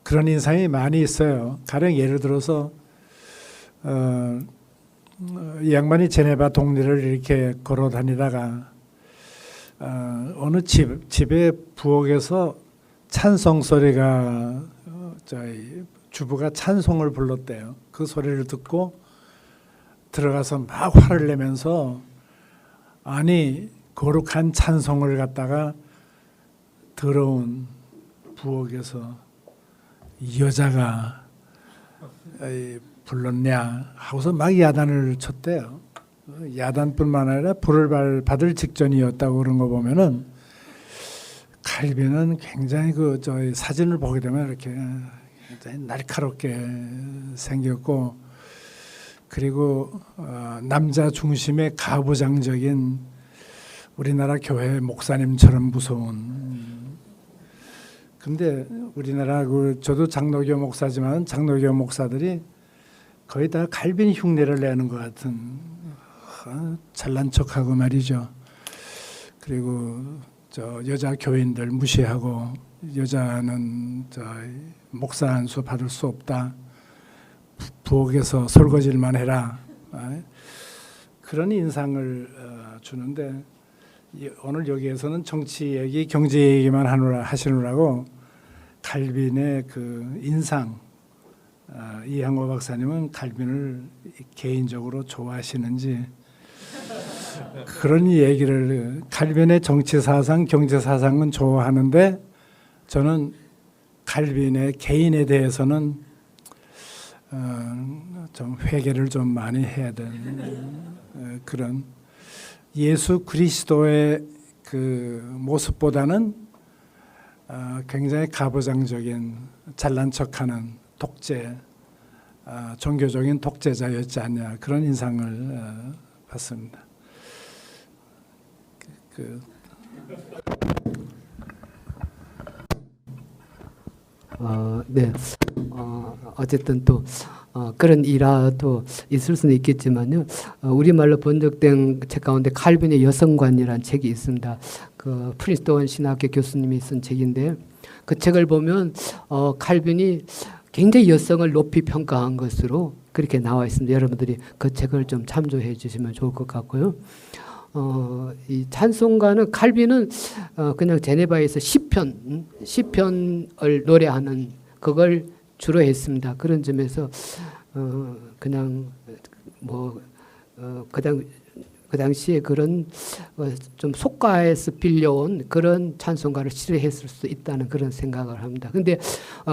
그런 인상이 많이 있어요. 가령 예를 들어서 이 양반이 제네바 동리를 이렇게 걸어 다니다가 어느 집의 부엌에서 찬송 소리가 저희 주부가 찬송을 불렀대요. 그 소리를 듣고 들어가서 막 화를 내면서 아니 거룩한 찬송을 갖다가 더러운 부엌에서 여자가 불렀냐 하고서 막 야단을 쳤대요. 야단뿐만 아니라 불을 받을 직전이었다고 그런 거 보면은 칼빈은 굉장히 저희 사진을 보게 되면 이렇게 굉장히 날카롭게 생겼고 그리고 남자 중심의 가부장적인 우리나라 교회 목사님처럼 무서운. 근데 우리나라 저도 장로교 목사지만 장로교 목사들이 거의 다 칼빈 흉내를 내는 것 같은 잘난 척하고 말이죠. 그리고 여자 교인들 무시하고 여자는 목사 안수 받을 수 없다. 부엌에서 설거지만 해라. 그런 인상을 주는데 오늘 여기에서는 정치 얘기, 경제 얘기만 하시느라고 칼빈의 인상 이항호 박사님은 칼빈을 개인적으로 좋아하시는지 그런 얘기를 칼빈의 정치 사상, 경제 사상은 좋아하는데 저는 칼빈의 개인에 대해서는 좀 회개를 좀 많이 해야 되는 그런 예수 그리스도의 모습보다는 굉장히 가부장적인 잘난 척하는 독재, 종교적인 독재자였지 않냐 그런 인상을 받습니다. 네. 어쨌든 또 그런 일화도 있을 수는 있겠지만요. 우리말로 번역된 책 가운데 칼빈의 여성관이라는 책이 있습니다. 그 프린스턴 신학교 교수님이 쓴 책인데 그 책을 보면 칼빈이 굉장히 여성을 높이 평가한 것으로 그렇게 나와 있습니다. 여러분들이 그 책을 좀 참조해 주시면 좋을 것 같고요. 이 찬송가는 칼빈은 그냥 제네바에서 시편을 노래하는 그걸 주로 했습니다. 그런 점에서 그냥 뭐 그 당시에 그런 좀 속가에서 빌려온 그런 찬송가를 실현했을 수 있다는 그런 생각을 합니다. 근데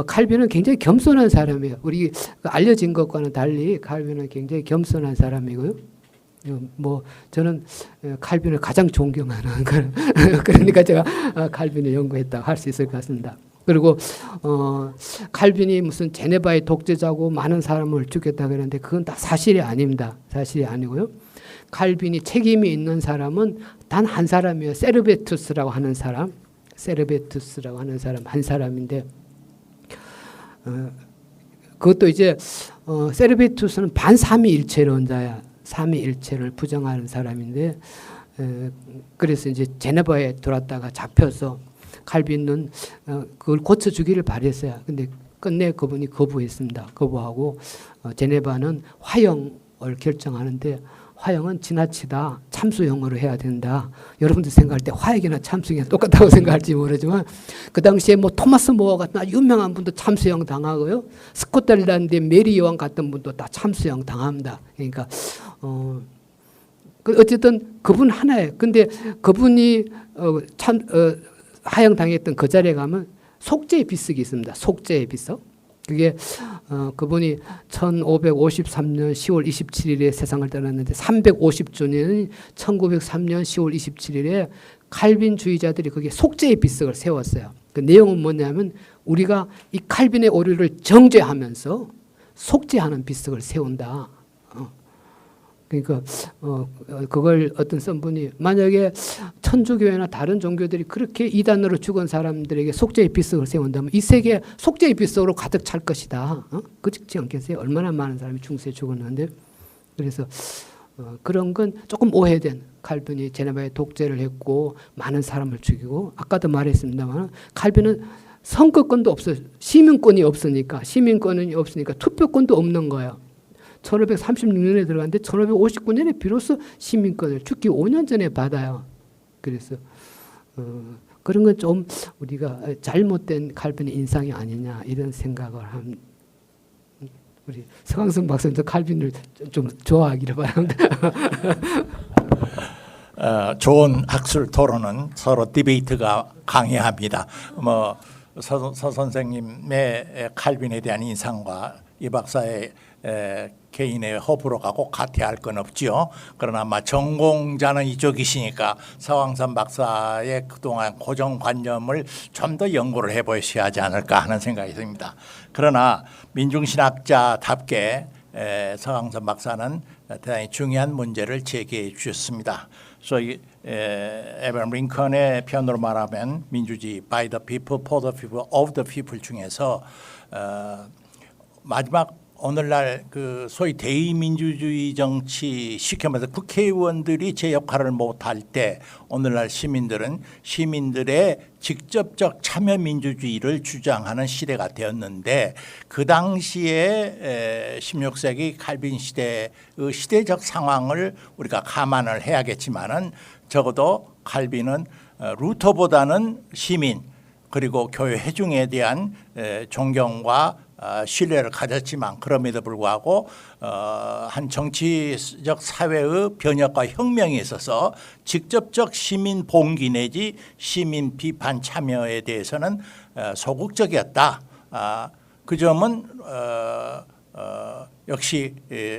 칼빈은 굉장히 겸손한 사람이에요. 우리 알려진 것과는 달리 칼빈은 굉장히 겸손한 사람이고요. 뭐 저는 칼빈을 가장 존경하는 그런 그러니까 제가 칼빈을 연구했다고 할 수 있을 것 같습니다. 그리고 칼빈이 무슨 제네바의 독재자고 많은 사람을 죽였다 그러는데 그건 다 사실이 아닙니다. 사실이 아니고요. 칼빈이 책임이 있는 사람은 단 한 사람이에요. 세르베투스라고 하는 사람 한 사람인데 그것도 이제 세르베투스는 반삼위일체론자야. 삼위일체를 부정하는 사람인데 그래서 이제 제네바에 들어왔다가 잡혀서 칼빈은 그걸 고쳐주기를 바랬어요. 근데 끝내 그분이 거부했습니다. 거부하고 제네바는 화형을 결정하는데 화형은 지나치다 참수형으로 해야 된다. 여러분들 생각할 때 화형이나 참수형이 똑같다고 생각할지 모르지만 그 당시에 뭐 토마스 모어 같은 아주 유명한 분도 참수형 당하고요. 스코틀랜드의 메리 여왕 같은 분도 다 참수형 당합니다. 그러니까 어쨌든 그분 하나예요. 근데 그분이 하형 당했던 그 자리에 가면 속죄의 비석이 있습니다. 속죄의 비석. 그게 그분이 1553년 10월 27일에 세상을 떠났는데 350주년인 1903년 10월 27일에 칼빈주의자들이 거기에 속죄의 비석을 세웠어요. 그 내용은 뭐냐면 우리가 이 칼빈의 오류를 정죄하면서 속죄하는 비석을 세운다. 그러니까 그걸 어떤 선분이 만약에 천주교회나 다른 종교들이 그렇게 이단으로 죽은 사람들에게 속죄의 비석을 세운다면 이 세계 속죄의 비석으로 가득 찰 것이다. 그렇지 않겠어요? 얼마나 많은 사람이 중세에 죽었는데 그래서 그런 건 조금 오해된 칼빈이 제네바에 독재를 했고 많은 사람을 죽이고 아까도 말했습니다만 칼빈은 선거권도 없어요. 시민권이 없으니까 투표권도 없는 거예요. 1536년에 들어갔는데 1559년에 비로소 시민권을 죽기 5년 전에 받아요. 그래서 그런 건 좀 우리가 잘못된 칼빈의 인상이 아니냐 이런 생각을 한 우리 서강선 박사님도 칼빈을 좀 좋아하기를 바랍니다. 좋은 학술 토론은 서로 디베이트가 강해합니다. 뭐 서 선생님의 칼빈에 대한 인상과 이 박사의 개인의 호불호가 꼭 같아야 할 건 없지요. 그러나 아마 전공자는 이쪽이시니까 서강선 박사의 그동안 고정관념을 좀 더 연구를 해보셔야 하지 않을까 하는 생각이 듭니다. 그러나 민중신학자답게 서강선 박사는 대단히 중요한 문제를 제기해 주셨습니다. 소위 에브라임 링컨의 표현으로 말하면 민주주의 by the people, for the people, of the people 중에서 마지막 오늘날 그 소위 대의민주주의 정치 시켜면서 국회의원들이 제 역할을 못할 때 오늘날 시민들은 시민들의 직접적 참여 민주주의를 주장하는 시대가 되었는데 그 당시에 16세기 칼빈 시대의 시대적 상황을 우리가 감안을 해야겠지만은 적어도 칼빈은 루터보다는 시민 그리고 교회 회중에 대한 존경과 신뢰를 가졌지만 그럼에도 불구하고 한 정치적 사회의 변혁과 혁명에 있어서 직접적 시민 봉기 내지 시민 비판 참여에 대해서는 소극적이었다. 그 점은 역시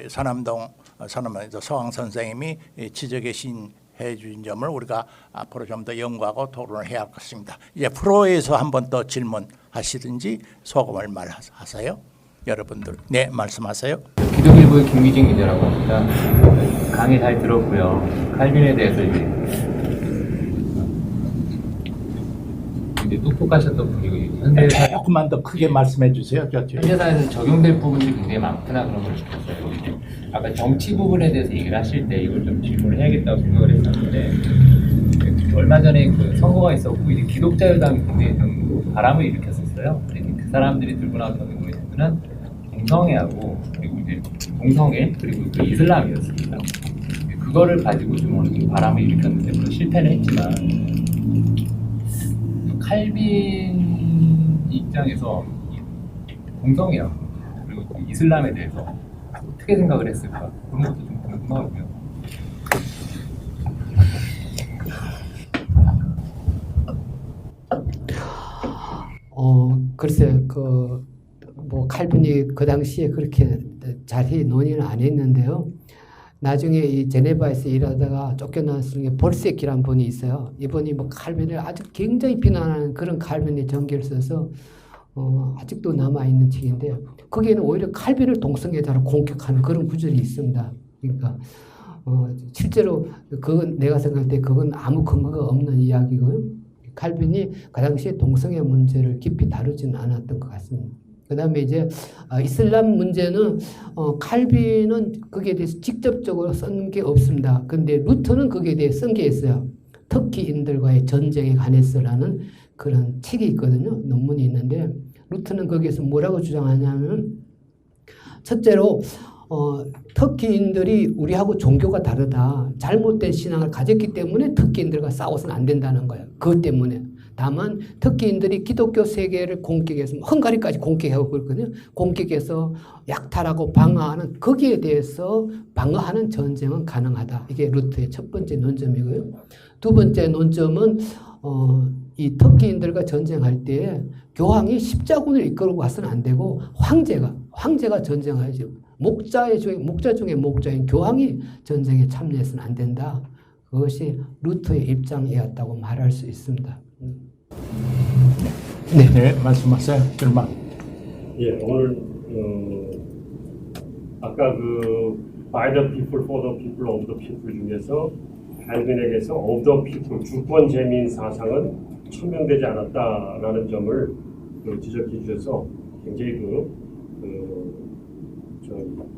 서왕 선생님이 지적해 준 점을 우리가 앞으로 좀 더 연구하고 토론을 해야 할 것입니다. 이제 프로에서 한 번 더 질문하시든지 소감을 말하세요. 여러분들. 네, 말씀하세요. 기독일보의 김기진 기자라고 합니다. 강의 잘 들었고요. 칼빈에 대해서 이제 이제 똑똑하셨던 분이고 현대사 조금만 더 크게 말씀해 주세요. 저 뒤에. 현대사에서 적용될 부분들이 굉장히 많구나 그런 걸 느꼈어요. 아까 정치 부분에 대해서 얘기를 하실 때 이걸 좀 질문을 해야겠다고 생각을 했었는데 얼마 전에 그 선거가 있었고 이제 기독자유당이 굉장히 좀 바람을 일으켰었어요. 근데 그 사람들이 들고 나왔던 경우에 대해서는 동성애하고 그리고 이제 동성애 그리고 그 이슬람이었습니다. 그거를 가지고 좀 어느 정도 바람을 일으켰는데 물론 실패는 했지만 칼빈 입장에서 동성애하고 그리고 이 이슬람에 대해서 어떻게 생각을 했을까 그런 것도 좀 궁금하고요. 글쎄 뭐 칼빈이 그 당시에 그렇게 자세히 논의는 안 했는데요. 나중에 이 제네바에서 일하다가 쫓겨나서 볼세키라는 분이 있어요. 이분이 뭐 칼빈을 아주 굉장히 비난하는 그런 칼빈의 전기를 써서 아직도 남아 있는 책인데 거기에는 오히려 칼빈을 동성애자로 공격하는 그런 구절이 있습니다. 그러니까 실제로 그건 내가 생각할 때 그건 아무 근거가 없는 이야기고요. 칼빈이 그 당시에 동성애 문제를 깊이 다루지는 않았던 것 같습니다. 그 다음에 이제 이슬람 문제는 칼빈은 거기에 대해서 직접적으로 쓴 게 없습니다. 근데 루터는 거기에 대해 쓴 게 있어요. 터키인들과의 전쟁에 관해서라는 그런 책이 있거든요. 논문이 있는데 루터는 거기에서 뭐라고 주장하냐면 첫째로 터키인들이 우리하고 종교가 다르다. 잘못된 신앙을 가졌기 때문에 터키인들과 싸워서는 안 된다는 거예요. 그것 때문에. 다만 터키인들이 기독교 세계를 공격해서 헝가리까지 공격하고 그렇거든요. 공격해서 약탈하고 방어하는 거기에 대해서 방어하는 전쟁은 가능하다. 이게 루터의 첫 번째 논점이고요. 두 번째 논점은 이 터키인들과 전쟁할 때 교황이 십자군을 이끌고 가서는 안 되고 황제가 전쟁하죠. 목자 중에 목자인 교황이 전쟁에 참여해서는 안 된다. 그것이 루터의 입장이었다고 말할 수 있습니다. 네, 말씀하세요. 줄만. 예, 오늘 아까 그 by the people, for the people, of the people 중에서 칼빈에게서 of the people, 주권 재민 사상은 천명되지 않았다라는 점을 지적해 주셔서 굉장히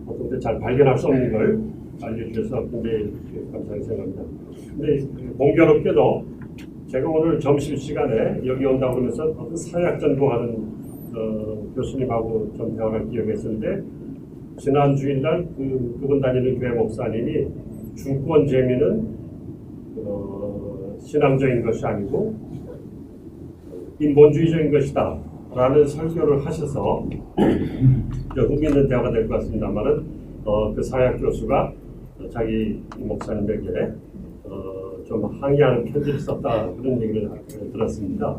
보통 때 잘 발견할 수 없는 걸 알려주셔서 굉장히 감사하게 생각합니다. 근데 공교롭게도 제가 오늘 점심시간에 여기 온다고 그러면서 어떤 사회학 전공하는 교수님하고 좀 대화를 기억했었는데 지난 주일날 그분 다니는 교회 목사님이 주권 재미는 신앙적인 것이 아니고 인본주의적인 것이다 라는 설교를 하셔서 흥미 있는 대화가 될 것 같습니다만은 그 사회학 교수가 자기 목사님에게 좀 항의하는 편지를 썼다 그런 얘기를 들었습니다.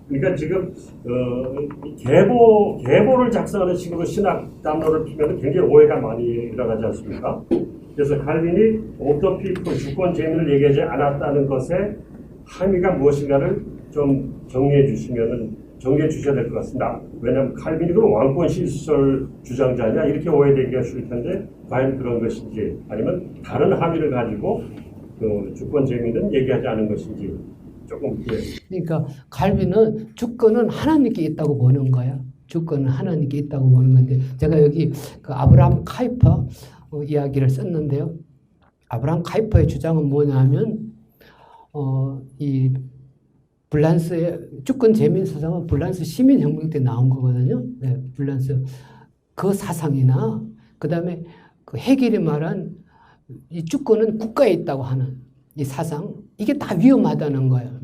그러니까 지금 계보를 작성하는 식으로 신학 담론을 피면 굉장히 오해가 많이 일어나지 않습니까? 그래서 칼빈이 of the people, 주권 재민을 얘기하지 않았다는 것의 함의가 무엇인가를 좀 정리해 주셔야 될 것 같습니다. 왜냐하면 칼빈이 그럼 왕권 실설 주장자냐 이렇게 오해되기가 쉬울 텐데 과연 그런 것인지 아니면 다른 함의를 가지고 그 주권 재민은 얘기하지 않은 것인지 조금 그러니까 칼빈은 주권은 하나님께 있다고 보는 거야. 주권은 하나님께 있다고 보는 건데 제가 여기 그 아브라함 카이퍼 이야기를 썼는데요. 아브라함 카이퍼의 주장은 뭐냐면 이 불란스의 주권 재민 사상은 불란스 시민혁명 때 나온 거거든요. 네, 불란스 그 사상이나 그 다음에 그 해겔이 말한 이 주권은 국가에 있다고 하는 이 사상 이게 다 위험하다는 거예요.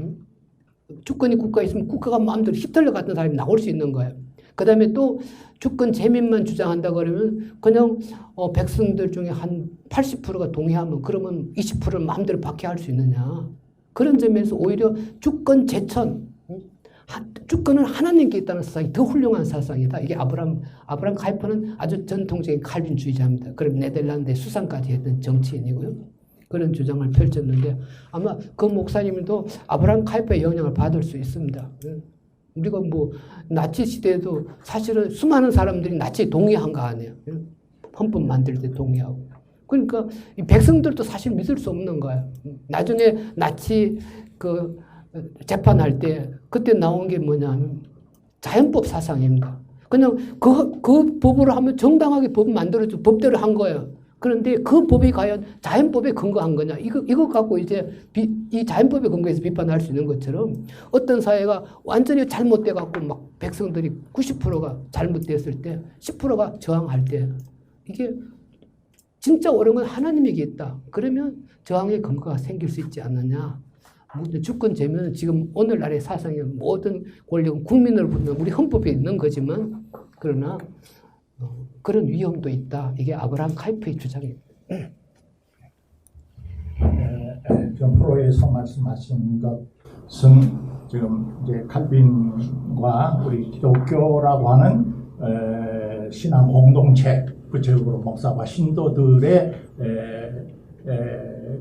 주권이 국가에 있으면 국가가 마음대로 히틀러 같은 사람이 나올 수 있는 거예요. 그 다음에 또 주권 재민만 주장한다 그러면 그냥 백성들 중에 한 80%가 동의하면 그러면 20%를 마음대로 박해할 수 있느냐. 그런 점에서 오히려 주권 제천, 주권은 하나님께 있다는 사상이 더 훌륭한 사상이다. 이게 아브라함 카이퍼는 아주 전통적인 칼빈주의자입니다. 그럼 네덜란드에 수상까지 했던 정치인이고요. 그런 주장을 펼쳤는데 아마 그 목사님도 아브라함 카이퍼의 영향을 받을 수 있습니다. 우리가 뭐 나치 시대에도 사실은 수많은 사람들이 나치에 동의한 거 아니에요. 헌법 만들 때 동의하고. 그러니까 이 백성들도 사실 믿을 수 없는 거예요. 나중에 나치 그 재판할 때 그때 나온 게 뭐냐면 자연법 사상입니다. 그냥 그 법으로 하면 정당하게 법 만들어서 법대로 한 거예요. 그런데 그 법이 과연 자연법에 근거한 거냐? 이거 갖고 이제 이 자연법에 근거해서 비판할 수 있는 것처럼 어떤 사회가 완전히 잘못돼 갖고 막 백성들이 90%가 잘못됐을 때 10%가 저항할 때 이게 진짜 옳은 건 하나님에게 있다. 그러면 저항의 근거가 생길 수 있지 않느냐? 주권제면은 지금 오늘날의 사상의 모든 권력은 국민으로부터 우리 헌법에 있는 거지만 그러나 그런 위험도 있다. 이게 아브라함 카이프의 주장입니다. 전 프로에서 말씀하신 것은 지금 이제 칼빈과 우리 기독교라고 하는 신앙 공동체, 구체적으로 목사와 신도들의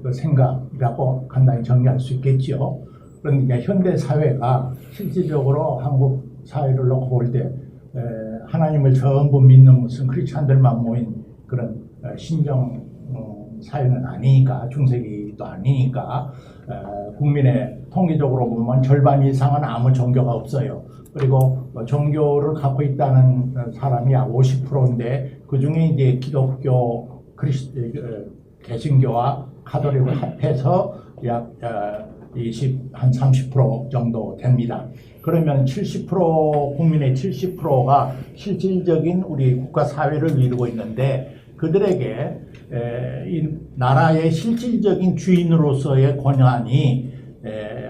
그 생각이라고 간단히 정리할 수 있겠죠. 그런데 이제 현대 사회가 실질적으로 한국 사회를 놓고 볼 때 하나님을 전부 믿는 무슨 크리스찬들만 모인 그런 신정 사회는 아니니까, 중세기도 아니니까 국민의 통계적으로 보면 절반 이상은 아무 종교가 없어요. 그리고 종교를 갖고 있다는 사람이 약 50%인데 그 중에 이제 기독교, 개신교와 가톨릭을 합해서 약 30% 정도 됩니다. 그러면 70% 국민의 70%가 실질적인 우리 국가 사회를 이루고 있는데 그들에게 이 나라의 실질적인 주인으로서의 권한이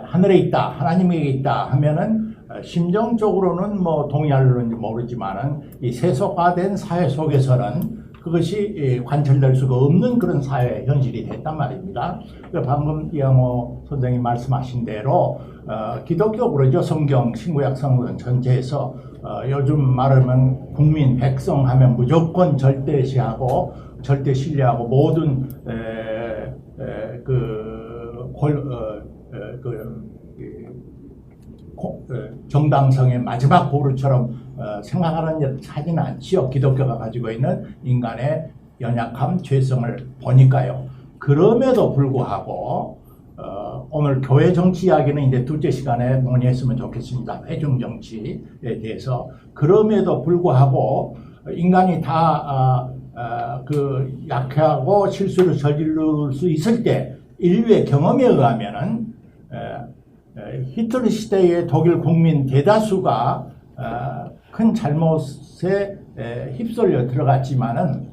하늘에 있다, 하나님에게 있다 하면은 심정적으로는 뭐 동의할는지 모르지만은 이 세속화된 사회 속에서는 그것이 관철될 수가 없는 그런 사회 현실이 됐단 말입니다. 방금 이양호 선생님 말씀하신 대로 기독교 그러죠. 성경, 신구약 성경 전체에서 요즘 말하면 국민, 백성 하면 무조건 절대시하고 절대 신뢰하고 모든 정당성의 마지막 고르처럼 생각하는 일 하지는 않지요. 기독교가 가지고 있는 인간의 연약함, 죄성을 보니까요. 그럼에도 불구하고 오늘 교회 정치 이야기는 이제 둘째 시간에 논의했으면 좋겠습니다. 회중 정치에 대해서. 그럼에도 불구하고 인간이 다 약하고 실수를 저지를 수 있을 때 인류의 경험에 의하면은 히틀러 시대의 독일 국민 대다수가 큰 잘못에 휩쓸려 들어갔지만은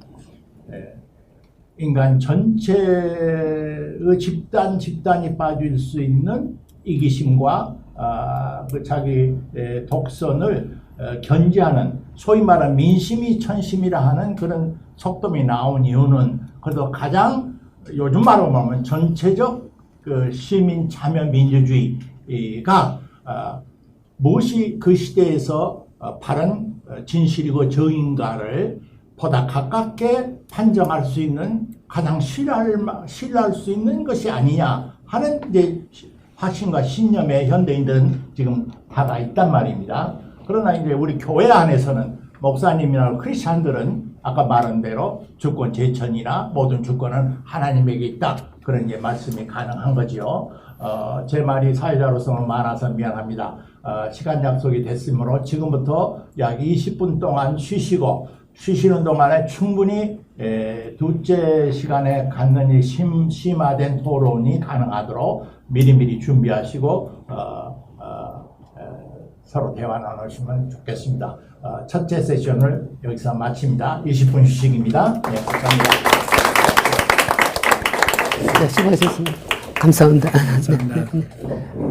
인간 전체의 집단이 빠질 수 있는 이기심과 그 자기 독선을 견지하는 소위 말하는 민심이 천심이라 하는 그런 속담이 나온 이유는 그래도 가장 요즘 말로 보면 전체적 그 시민 참여 민주주의가 무엇이 그 시대에서 바른 진실이고 정인가를 보다 가깝게 판정할 수 있는 가장 신뢰할 수 있는 것이 아니냐 하는 이제 확신과 신념의 현대인들은 지금 다가 있단 말입니다. 그러나 이제 우리 교회 안에서는 목사님이나 크리스찬들은 아까 말한 대로 주권 제천이나 모든 주권은 하나님에게 있다. 그런 이제 말씀이 가능한 거지요. 제 말이 사회자로서는 많아서 미안합니다. 시간 약속이 됐으므로 지금부터 약 20분 동안 쉬시는 동안에 충분히 둘째 시간에 갖는 이 심화된 토론이 가능하도록 미리미리 준비하시고 서로 대화 나누시면 좋겠습니다. 첫째 세션을 여기서 마칩니다. 20분 휴식입니다. 네, 감사합니다. 네, 수고하셨습니다. 감사합니다. 감사합니다.